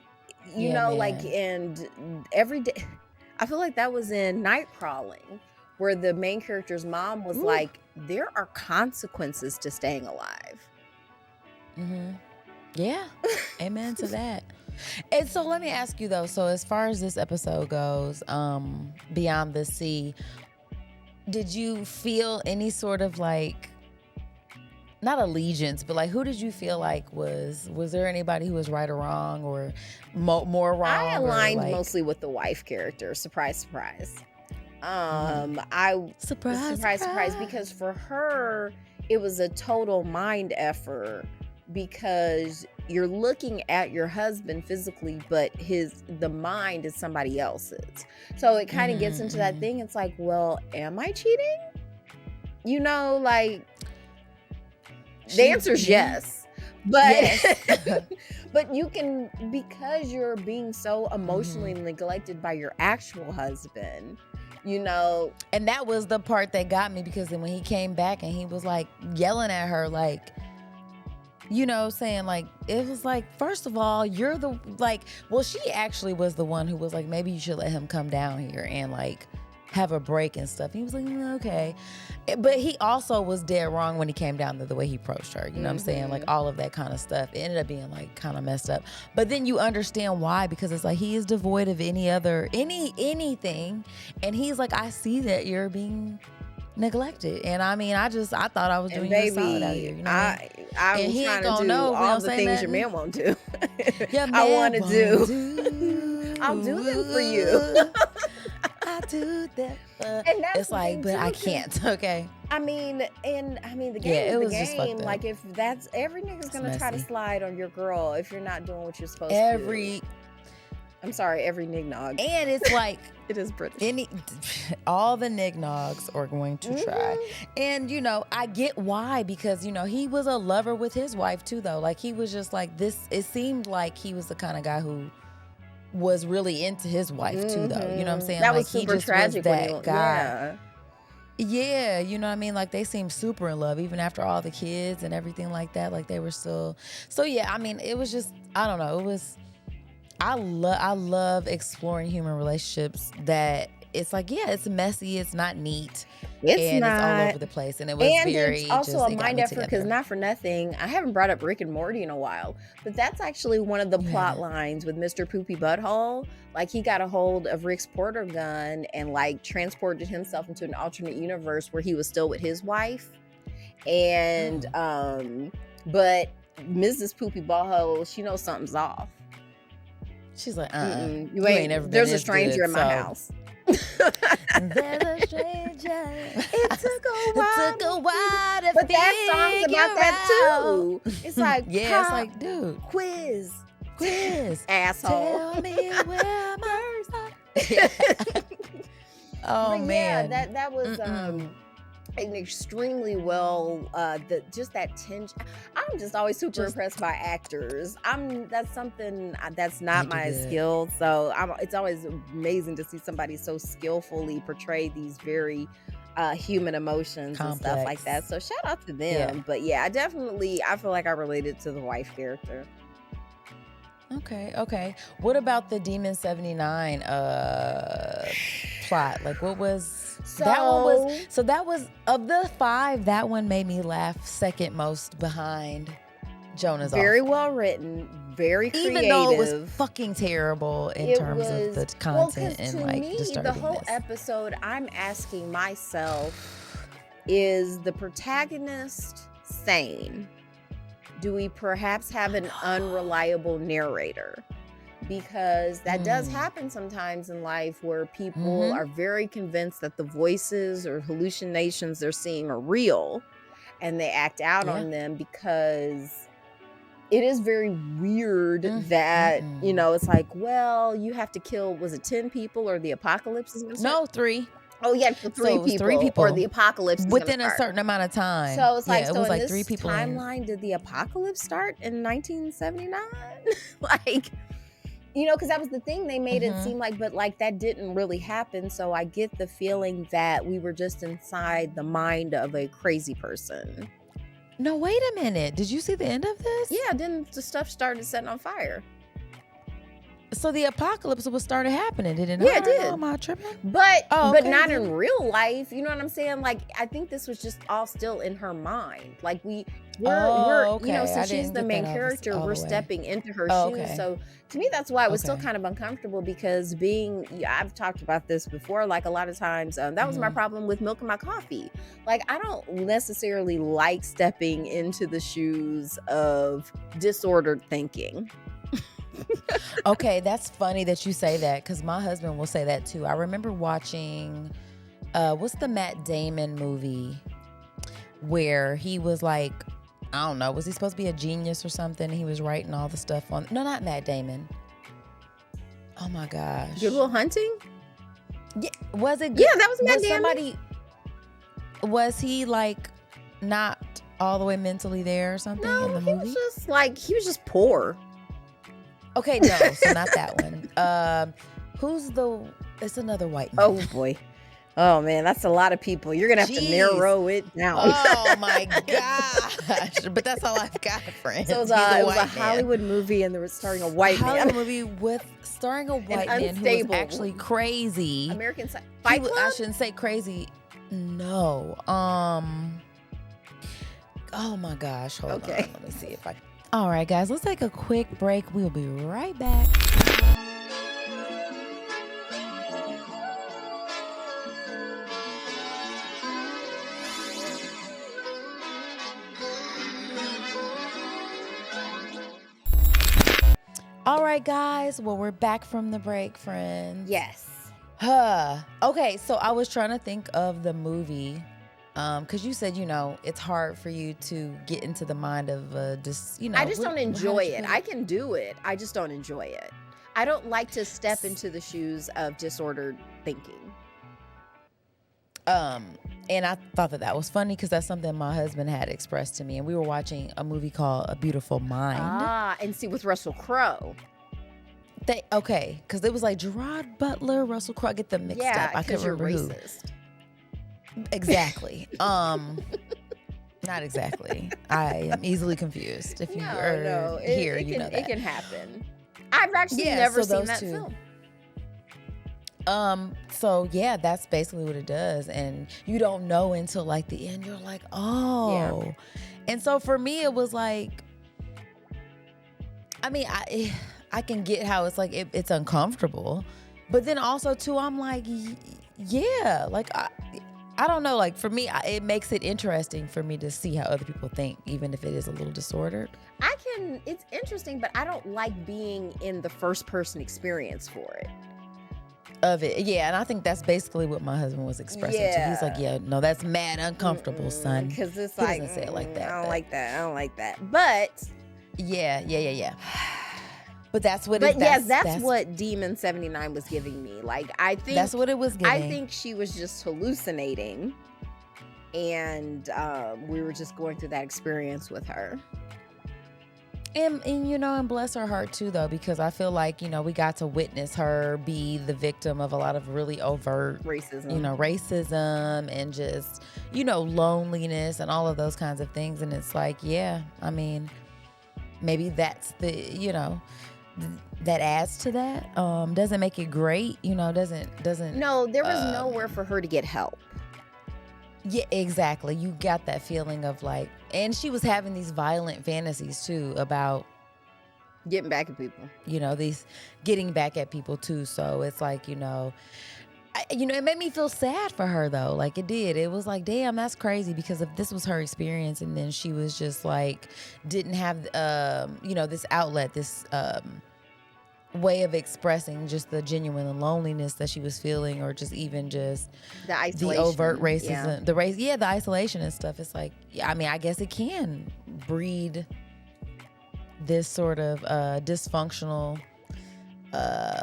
you know, man. Like, and every day, I feel like that was in Night Crawling, where the main character's mom was like, there are consequences to staying alive. Mm-hmm. Yeah. Amen to that. And so let me ask you though, so as far as this episode goes, Beyond the Sea, did you feel any sort of like, not allegiance, but like who did you feel like was there anybody who was right or wrong or more wrong? I aligned mostly with the wife character. Surprise, surprise. Surprise, because for her it was a total mind effort, because you're looking at your husband physically, but the mind is somebody else's. So it kind of gets into that thing. It's like, well, am I cheating? You know, like the answer is yes. But yes. But you can, because you're being so emotionally neglected by your actual husband, you know. And that was the part that got me, because then when he came back and he was like yelling at her, like, you know, saying like, it was like, first of all, you're the, like, well, she actually was the one who was like, maybe you should let him come down here and like have a break and stuff. He was like, okay. But he also was dead wrong when he came down to the way he approached her. You know what I'm saying? Like all of that kind of stuff. It ended up being like kind of messed up. But then you understand why, because it's like he is devoid of anything. And he's like, I see that you're being neglected. And I mean, I thought I was doing you a solid out here. You know I was trying to do all the things your man won't do. I want to do. I'll do them for you. I do that. And that's it's like, but I can't. Okay. I mean, the game is the game. Like, if that's every nigga's gonna try to slide on your girl if you're not doing what you're supposed to do. I'm sorry, every nignog. And it's like It is British. all the nignogs are going to try. And, I get why, because, he was a lover with his wife too, though. Like, he was just like this. It seemed like he was the kind of guy who was really into his wife too, though. You know what I'm saying? That like, was super he just tragic. was that guy. Yeah. Yeah, you know what I mean? Like, they seemed super in love, even after all the kids and everything like that. Like, they were still. So, yeah, I mean, it was just, I don't know. It was, I love exploring human relationships that it's like, yeah, it's messy, it's not neat, It's all over the place. And it was very it's also just, a mind effort because not for nothing, I haven't brought up Rick and Morty in a while, but that's actually one of the plot lines with Mr. Poopy Butthole. Like, he got a hold of Rick's porter gun and like transported himself into an alternate universe where he was still with his wife. And but Mrs. Poopy Butthole, she knows something's off. She's like, you ain't never been. There's a stranger in my house. There's a stranger. It took a while to but that song's about that too. It's like, yeah, it's like, dude, quiz, Tell asshole. me where my Oh but man, yeah, that was an extremely well just that tension. I'm just always super impressed by actors. That's something that's not my skill, so it's always amazing to see somebody so skillfully portray these very human emotions and stuff like that. So shout out to them. Yeah. But yeah, I feel like I related to the wife character. Okay. What about the Demon 79 plot? Like, what was that one? So that was, of the 5, that one made me laugh second most behind Jonah's Very Off. well written, very creative. Even though it was fucking terrible in terms of the content and like me, disturbingness. The whole episode, I'm asking myself, is the protagonist sane? Do we perhaps have an unreliable narrator? Because that does happen sometimes in life, where people are very convinced that the voices or hallucinations they're seeing are real, and they act out on them, because it is very weird that, it's like, well, you have to kill, was it 10 people or the apocalypse is going to start? No, 3. Oh yeah, three people, or the apocalypse within a certain amount of time. So it's like, it was like 3 people. Timeline, did the apocalypse start in 1979? Like, because that was the thing. They made it seem like, but like that didn't really happen. So I get the feeling that we were just inside the mind of a crazy person. No, wait a minute. Did you see the end of this? Yeah, then the stuff started setting on fire. So the apocalypse was started happening, didn't it? Yeah, it did. Am I tripping? But not in real life. You know what I'm saying? Like, I think this was just all still in her mind. Like we're since she's the main character, we're stepping into her shoes. Okay. So to me, that's why it was still kind of uncomfortable, because I've talked about this before. Like, a lot of times, that was my problem with Milk in My Coffee. Like, I don't necessarily like stepping into the shoes of disordered thinking. Okay, that's funny that you say that, because my husband will say that too. I remember watching, what's the Matt Damon movie where he was like, I don't know, was he supposed to be a genius or something? He was writing all the stuff on, no, not Matt Damon. Oh my gosh. Good Will Hunting? Yeah, was it? Yeah, that was Matt Damon. Was he like not all the way mentally there or something in the movie? He was just poor. Okay, no, so not that one. It's another white man. Oh boy. Oh man, that's a lot of people. You're gonna have to narrow it down. Oh my gosh. But that's all I've got, friends. So it was a Hollywood movie, and there was starring a white man. Hollywood movie starring a white man who was actually crazy. American Fight Club? I shouldn't say crazy. No. Oh my gosh. Hold on. Let me see if I. All right, guys, let's take a quick break. We'll be right back. All right, guys. Well, we're back from the break, friends. Yes. Okay, so I was trying to think of the movie. Because you said, it's hard for you to get into the mind of I just don't enjoy it. I can do it. I just don't enjoy it. I don't like to step into the shoes of disordered thinking. And I thought that was funny because that's something my husband had expressed to me, and we were watching a movie called A Beautiful Mind. And see, with Russell Crowe. Okay, because it was like Gerard Butler, Russell Crowe. I get them mixed up. I couldn't remember who. Exactly. Not exactly. I am easily confused. If you are here, you know that. It can happen. I've actually never seen that film. So yeah, that's basically what it does. And you don't know until like the end. You're like, oh. Yeah. And so for me, it was like, I mean, I can get how it's like, it's uncomfortable. But then also too, I'm like, yeah, like I don't know. Like for me, it makes it interesting for me to see how other people think, even if it is a little disordered. It's interesting, but I don't like being in the first person experience for it. Of it, yeah, and I think that's basically what my husband was expressing too. He's like, yeah, no, that's mad uncomfortable, son. Because it's he like, doesn't say it like that. I don't like that. But yeah. But that's what. That's what Demon 79 was giving me. Like, I think that's what it was giving. I think she was just hallucinating, and we were just going through that experience with her. And and bless her heart too, though, because I feel like, we got to witness her be the victim of a lot of really overt racism and just, loneliness and all of those kinds of things. And it's like, yeah, I mean, maybe that's the, that adds to that. Doesn't make it great, doesn't. No, there was nowhere for her to get help. Yeah, exactly. You got that feeling of like, and she was having these violent fantasies too about getting back at people. These getting back at people too. So it's like, it made me feel sad for her though. Like it did. It was like, damn, that's crazy, because if this was her experience and then she was just like, didn't have, this outlet, this, way of expressing just the genuine loneliness that she was feeling, or just even just the isolation, the overt racism, the isolation and stuff. It's like, I mean, I guess it can breed this sort of dysfunctional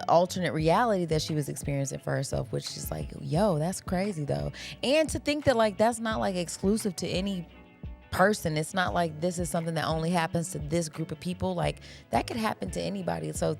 alternate reality that she was experiencing for herself, which is like, yo, that's crazy though. And to think that like that's not like exclusive to any person. It's not like this is something that only happens to this group of people. Like that could happen to anybody. So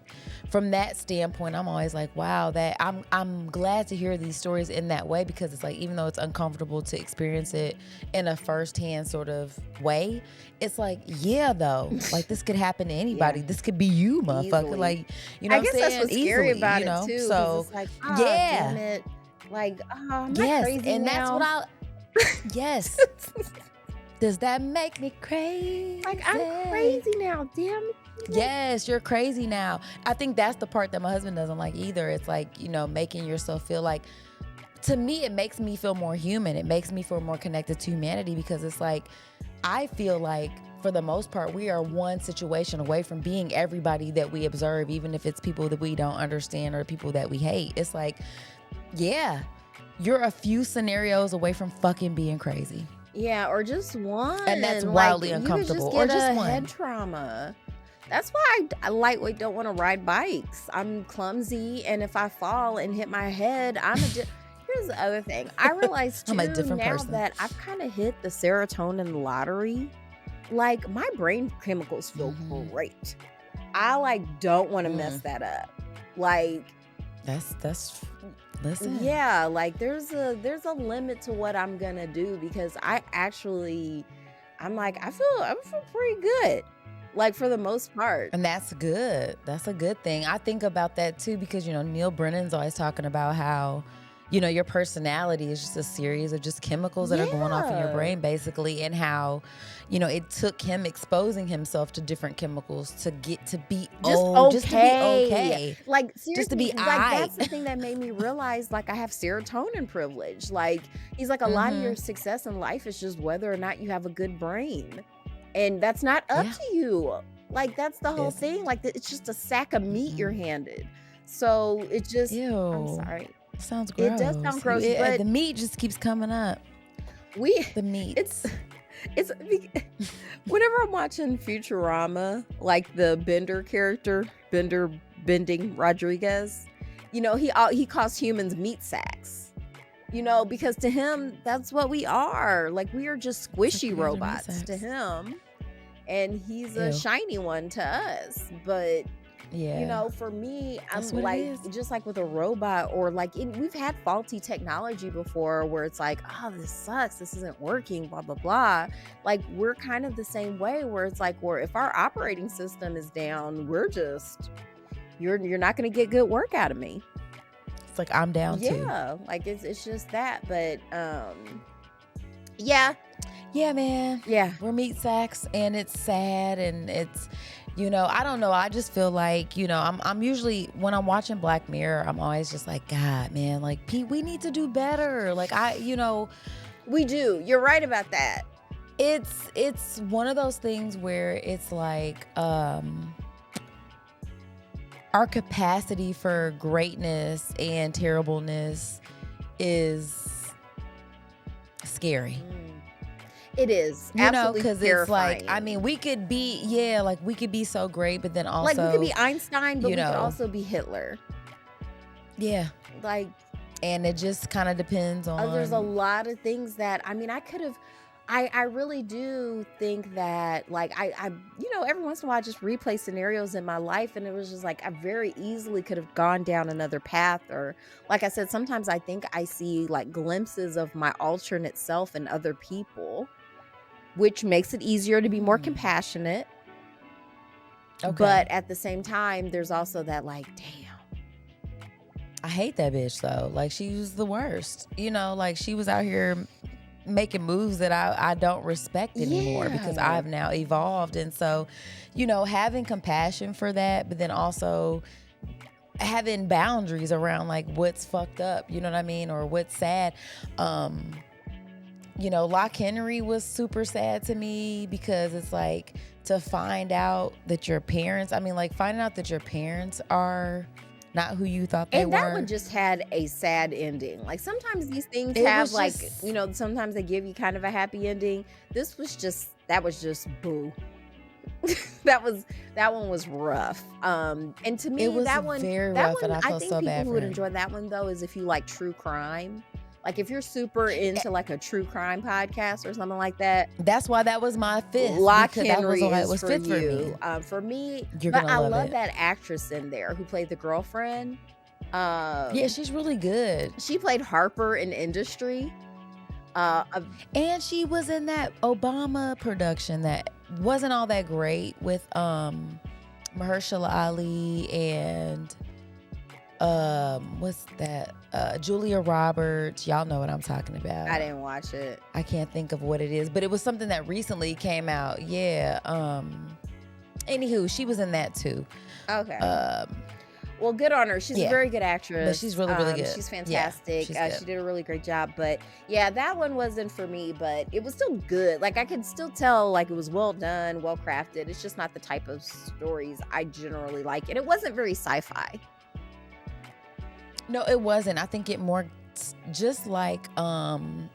from that standpoint, I'm always like, wow, that I'm glad to hear these stories in that way, because it's like, even though it's uncomfortable to experience it in a firsthand sort of way, it's like, yeah, though, like this could happen to anybody. Yeah. This could be you, motherfucker. Easily. Like, I guess that's what's scary about it too. So it's like, damn it. Like, I'm not crazy and now. That's what yes. Does that make me crazy? Like, I'm crazy now, damn it. Yes, you're crazy now. I think that's the part that my husband doesn't like either. It's like, making yourself feel like, to me, it makes me feel more human. It makes me feel more connected to humanity, because it's like, I feel like for the most part, we are one situation away from being everybody that we observe, even if it's people that we don't understand or people that we hate. It's like, yeah, you're a few scenarios away from fucking being crazy. Yeah, or just one. And that's wildly uncomfortable. Or just one. Head trauma. That's why I lightweight don't want to ride bikes. I'm clumsy, and if I fall and hit my head, here's the other thing. I realize too, I'm a different now person. That I've kind of hit the serotonin lottery. Like, my brain chemicals feel great. I like don't want to mess that up. Like, that's listen. Yeah, like there's a limit to what I'm gonna do, because I'm like, I feel pretty good, like, for the most part. And that's good. That's a good thing. I think about that too, because Neil Brennan's always talking about how your personality is just a series of just chemicals that are going off in your brain, basically, and how it took him exposing himself to different chemicals to get to be just to be okay. Like, seriously, just to be that's the thing that made me realize, like, I have serotonin privilege. Like, he's like, a lot of your success in life is just whether or not you have a good brain, and that's not up to you. Like, that's the whole thing. Like, it's just a sack of meat you're handed. So it just, I'm sorry. Sounds gross. It does sound gross, but the meat just keeps coming up. The meat. It's whenever I'm watching Futurama, like the Bender character, Bender bending Rodriguez. He calls humans meat sacks. Because to him, that's what we are. Like, we are just squishy robots to him, and he's a shiny one to us. But for me, I'm like, just like with a robot, or like we've had faulty technology before where it's like, oh, this sucks, this isn't working, blah blah blah. Like, we're kind of the same way, where it's like, where if our operating system is down, we're just, you're not going to get good work out of me. It's like, I'm down too. Yeah, like it's just that. But yeah, man, we're meat sacks, and it's sad, and it's, I don't know, I just feel like, I'm usually, when I'm watching Black Mirror, I'm always just like, God, man, like, Pete, we need to do better. Like, we do. You're right about that. It's one of those things where it's like, our capacity for greatness and terribleness is scary. It is, absolutely, because it's like, I mean, we could be so great, but then also, like, we could be Einstein, but we could also be Hitler. Yeah, like, and it just kind of depends on. There's a lot of things that, I mean, I really do think that, like, I every once in a while I just replay scenarios in my life, and it was just like, I very easily could have gone down another path. Or, like I said, sometimes I think I see like glimpses of my alternate self in other people, which makes it easier to be more compassionate. Okay. But at the same time, there's also that, like, damn, I hate that bitch though. Like, she was the worst. Like, she was out here making moves that I don't respect anymore, because I've now evolved. And so, having compassion for that, but then also having boundaries around like what's fucked up, you know what I mean, or what's sad. Lock Henry was super sad to me, because it's like, to find out that your parents, finding out that your parents are not who you thought they were. And that one just had a sad ending. Like, sometimes these things have like, sometimes they give you kind of a happy ending. That was just boo. that one was rough. And to me, it was that one, very rough, and I felt think so people bad who for would him. enjoy that one though is if you like true crime. Like, if you're super into like a true crime podcast or something like that. That's why that was my fifth. Lock Henry was for fifth you. For me. For me, but I love that actress in there who played the girlfriend. Yeah, she's really good. She played Harper in Industry. And she was in that Obama production that wasn't all that great with Mahershala Ali and what's that? Julia Roberts. Y'all know what I'm talking about. I didn't watch it. I can't think of what it is, but it was something that recently came out. Yeah. Anywho, she was in that too. Okay. Well, good on her. She's a very good actress. But she's really, really good. She's fantastic. Yeah, she did a really great job. But yeah, that one wasn't for me, but it was still good. Like, I could still tell, like, it was well done, well crafted. It's just not the type of stories I generally like. And it wasn't very sci-fi. No, it wasn't. I think it more just like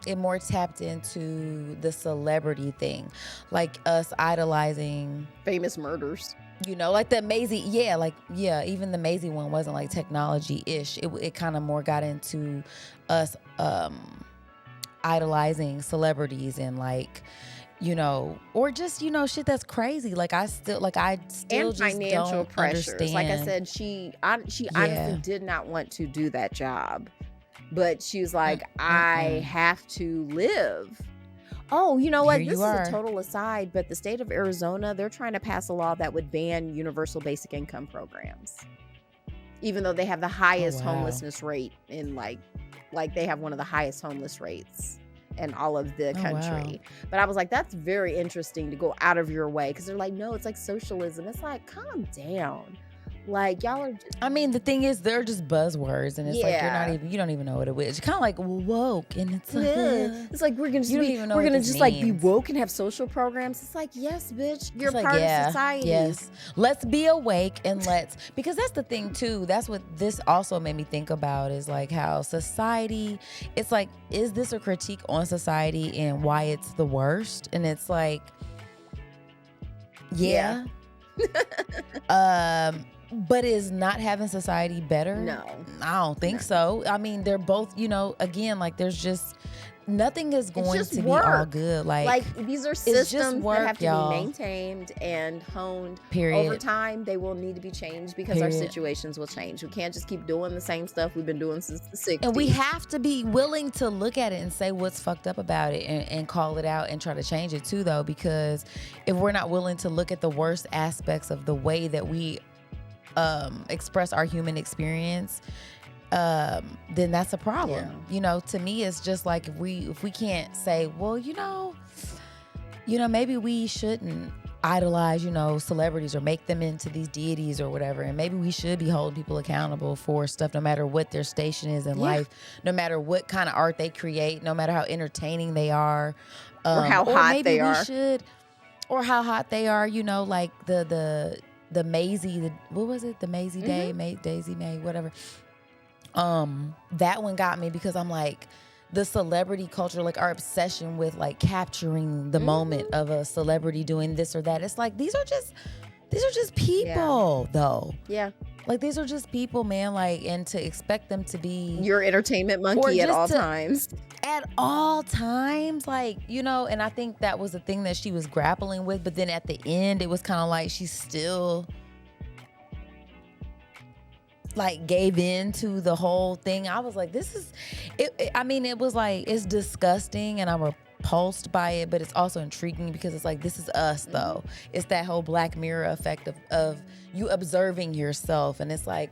it more tapped into the celebrity thing, like us idolizing famous murders. Like the Maisie, even the Maisie one wasn't like technology-ish. It kind of more got into us idolizing celebrities and like, or just, shit that's crazy. Like, I still and just financial don't pressures. understand. Like I said, she honestly did not want to do that job, but she was like, I have to live. Oh, you know what? This is a total aside, but the state of Arizona, they're trying to pass a law that would ban universal basic income programs, even though they have the highest homelessness rate in like they have one of the highest homeless rates in all of the country. But I was like, that's very interesting to go out of your way, because they're like, no, it's like socialism. It's like, calm down. Like, y'all are just, the thing is, they're just buzzwords, and it's like you don't even know what it is. It's kind of like woke, and it's like it's like we're gonna just like be woke and have social programs. It's like, yes, bitch, you're part of society. Yes, let's be awake and because that's the thing too. That's what this also made me think about, is like how society. It's like, is this a critique on society and why it's the worst? And it's like, But is not having society better? No. I don't think so. I mean, they're both, again, like there's just nothing is going to be all good. Like these are it's just systems work, that have to y'all. be maintained and honed. Period. Over time. They will need to be changed because our Period. situations will change. We can't just keep doing the same stuff we've been doing since the 60s. And we have to be willing to look at it and say what's fucked up about it and call it out and try to change it too, though, because if we're not willing to look at the worst aspects of the way that we express our human experience, then that's a problem. To me, it's just like if we can't say, well, maybe we shouldn't idolize, celebrities or make them into these deities or whatever, and maybe we should be holding people accountable for stuff, no matter what their station is in life, no matter what kind of art they create, no matter how entertaining they are, or how hot they are, or how hot they are. Like the Maisie, what was it? The Maisie Day, Daisy May, whatever. That one got me because I'm like, the celebrity culture, like our obsession with like capturing the moment of a celebrity doing this or that. It's like, these are just people though. Yeah. Like these are just people, man. Like, and to expect them to be your entertainment monkey at all times. At all times, like, and I think that was the thing that she was grappling with. But then at the end, it was kind of like she still like gave in to the whole thing. I was like, this is it. It was like, it's disgusting and I'm repulsed by it, but it's also intriguing because it's like, this is us though. It's that whole Black Mirror effect of you observing yourself, and it's like,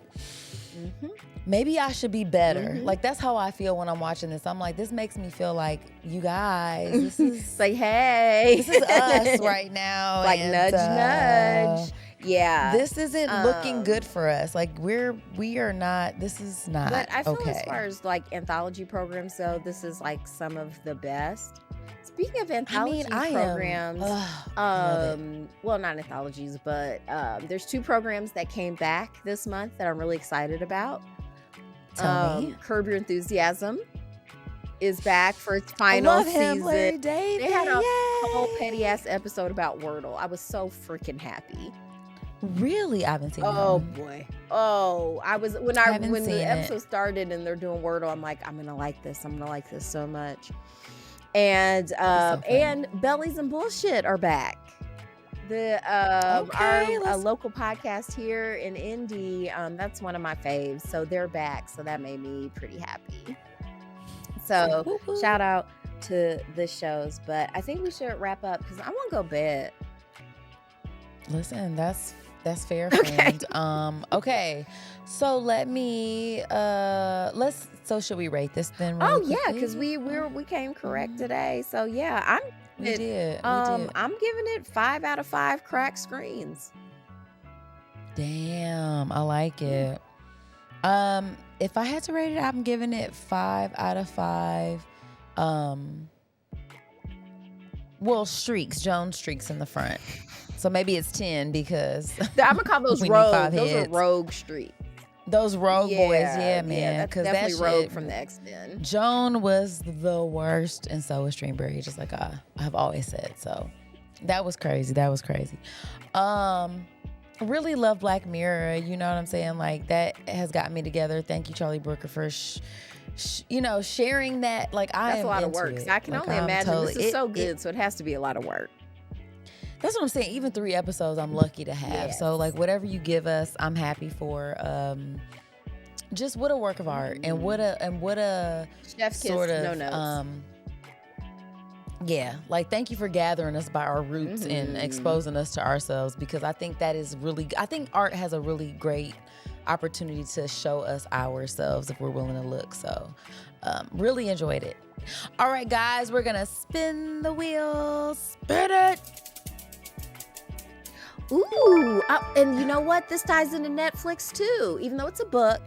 maybe I should be better. Like, that's how I feel when I'm watching this. I'm like, this makes me feel like, you guys, this is like, hey, this is us right now. Like, and, nudge. Yeah. This isn't looking good for us. Like, we are not, this is not But I feel okay. as far as like anthology programs, though, this is like some of the best. Speaking of anthology programs, well, not anthologies, but there's 2 programs that came back this month that I'm really excited about. Tell me. Curb Your Enthusiasm is back for its final season. Larry David. They had a whole petty ass episode about Wordle. I was so freaking happy. Really? I haven't seen that. Oh boy. Oh, I was when the episode it. started and they're doing Wordle, I'm like, I'm gonna like this. I'm gonna like this so much. And and Bellies and Bullshit are back. The our local podcast here in Indy, that's one of my faves. So they're back. So that made me pretty happy. So shout out to the shows, but I think we should wrap up because I want to go bed. Listen, that's fair, friend. Okay. So let me so should we rate this then? Really quickly? Because we came correct today. So yeah, we did. I'm giving it 5 out of 5 cracked screens. Damn, I like it. If I had to rate it, I'm giving it 5 out of 5. Well, Jones streaks in the front. So maybe it's 10 because I'm gonna call those rogue. Those are rogue streaks. Those rogue boys, man. That's definitely that rogue shit, from the X-Men. Joan was the worst, and so was Streamberry, just like I have always said. So that was crazy. Really love Black Mirror. You know what I'm saying? Like, that has got me together. Thank you, Charlie Brooker, for sharing that. Like, that's a lot of work. I can only imagine. This is so good, so it has to be a lot of work. That's what I'm saying. Even 3 episodes, I'm lucky to have. Yes. So, like, whatever you give us, I'm happy for. Just what a work of art, and what a chef sort kiss, of no notes. Yeah, like, thank you for gathering us by our roots and exposing us to ourselves, because I think that is really. I think art has a really great opportunity to show us ourselves if we're willing to look. So, really enjoyed it. All right, guys, we're gonna spin the wheel. Spin it. Ooh, and you know what? This ties into Netflix too. Even though it's a book,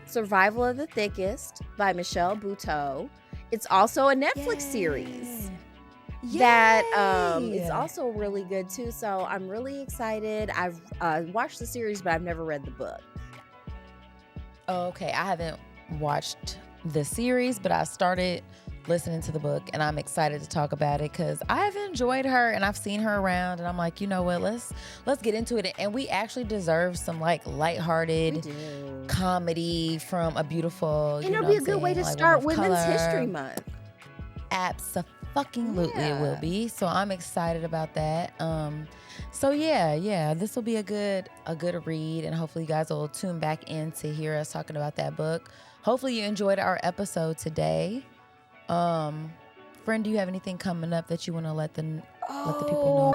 Survival of the Thickest by Michelle Buteau. It's also a Netflix series that is also really good too. So I'm really excited. I've watched the series, but I've never read the book. Okay, I haven't watched the series, but I started listening to the book, and I'm excited to talk about it because I've enjoyed her and I've seen her around, and I'm like, you know what, let's get into it. And we actually deserve some like lighthearted comedy from a beautiful, and it'll be a good way to start Women's History Month. Absolutely, it will be. So I'm excited about that. So yeah, this will be a good read, and hopefully you guys will tune back in to hear us talking about that book. Hopefully you enjoyed our episode today. Friend, do you have anything coming up that you want to let the people know?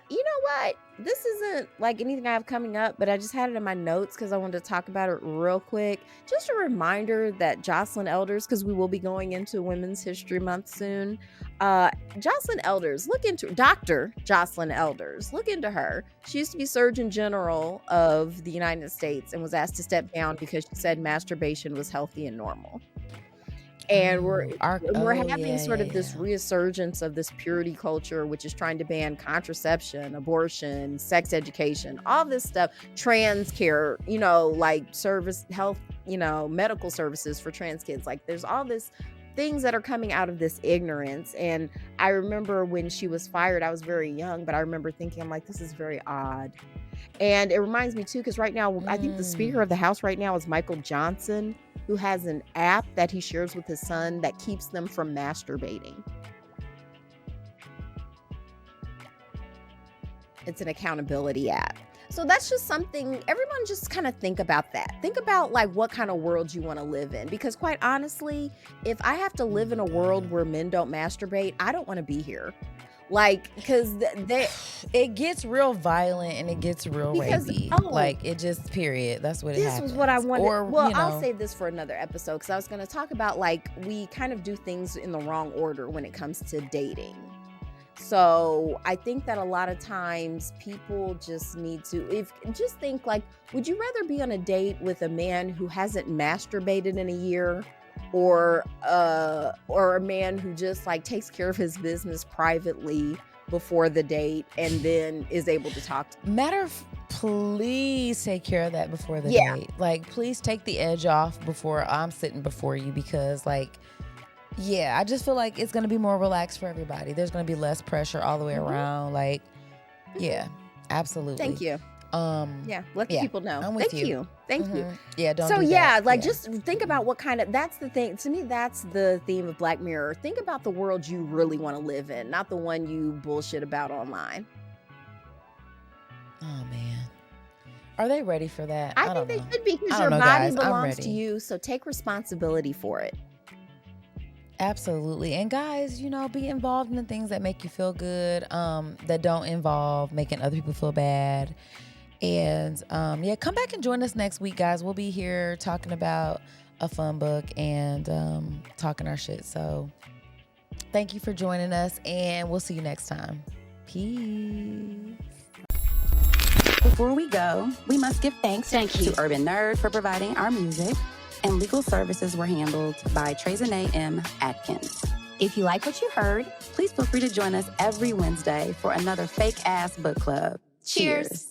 You know what? This isn't like anything I have coming up, but I just had it in my notes because I wanted to talk about it real quick. Just a reminder that Jocelyn Elders, because we will be going into Women's History Month soon. Jocelyn Elders, Dr. Jocelyn Elders, look into her. She used to be Surgeon General of the United States and was asked to step down because she said masturbation was healthy and normal. And we're having this resurgence of this purity culture, which is trying to ban contraception, abortion, sex education, all this stuff, trans care, like service, health, medical services for trans kids. Like there's all this things that are coming out of this ignorance. And I remember when she was fired, I was very young, but I remember thinking, I'm like, this is very odd. And it reminds me too, because right now, I think the Speaker of the House right now is Michael Johnson, who has an app that he shares with his son that keeps them from masturbating. It's an accountability app. So that's just something, everyone just kind of think about that. Think about like what kind of world you want to live in. Because quite honestly, if I have to live in a world where men don't masturbate, I don't want to be here. Like, because it gets real violent and it gets real rapey. Like, it just, period. That's what it happens. This was what I wanted. I'll save this for another episode because I was going to talk about, like, we kind of do things in the wrong order when it comes to dating. So I think that a lot of times people just need to, just think like, would you rather be on a date with a man who hasn't masturbated in a year? Or a man who just like takes care of his business privately before the date and then is able to talk to please take care of that before the date. Like, please take the edge off before I'm sitting before you, because like, I just feel like it's going to be more relaxed for everybody. There's going to be less pressure all the way around. Like, absolutely. Thank you. Let the people know. I'm with Thank you. Thank you. Yeah, don't so do that. Just think about what kind of, that's the thing. To me, that's the theme of Black Mirror. Think about the world you really want to live in, not the one you bullshit about online. Oh man. Are they ready for that? I think they should be, because your body belongs to you, so take responsibility for it. Absolutely. And guys, be involved in the things that make you feel good, that don't involve making other people feel bad. And come back and join us next week, guys. We'll be here talking about a fun book and talking our shit. So thank you for joining us, and we'll see you next time. Peace. Before we go, we must give thanks to Urban Nerd for providing our music, and legal services were handled by Trezanae M. Atkins. If you like what you heard, please feel free to join us every Wednesday for another fake-ass book club. Cheers.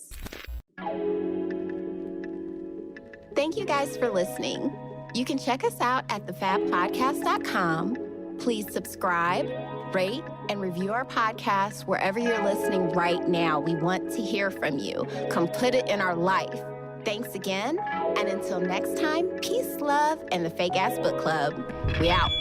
Thank you guys for listening. You can check us out at thefabpodcast.com. Please subscribe, rate, and review our podcast wherever you're listening right now. We want to hear from you. Come put it in our life. Thanks again, and until next time, peace, love, and the Fake Ass Book Club. We out.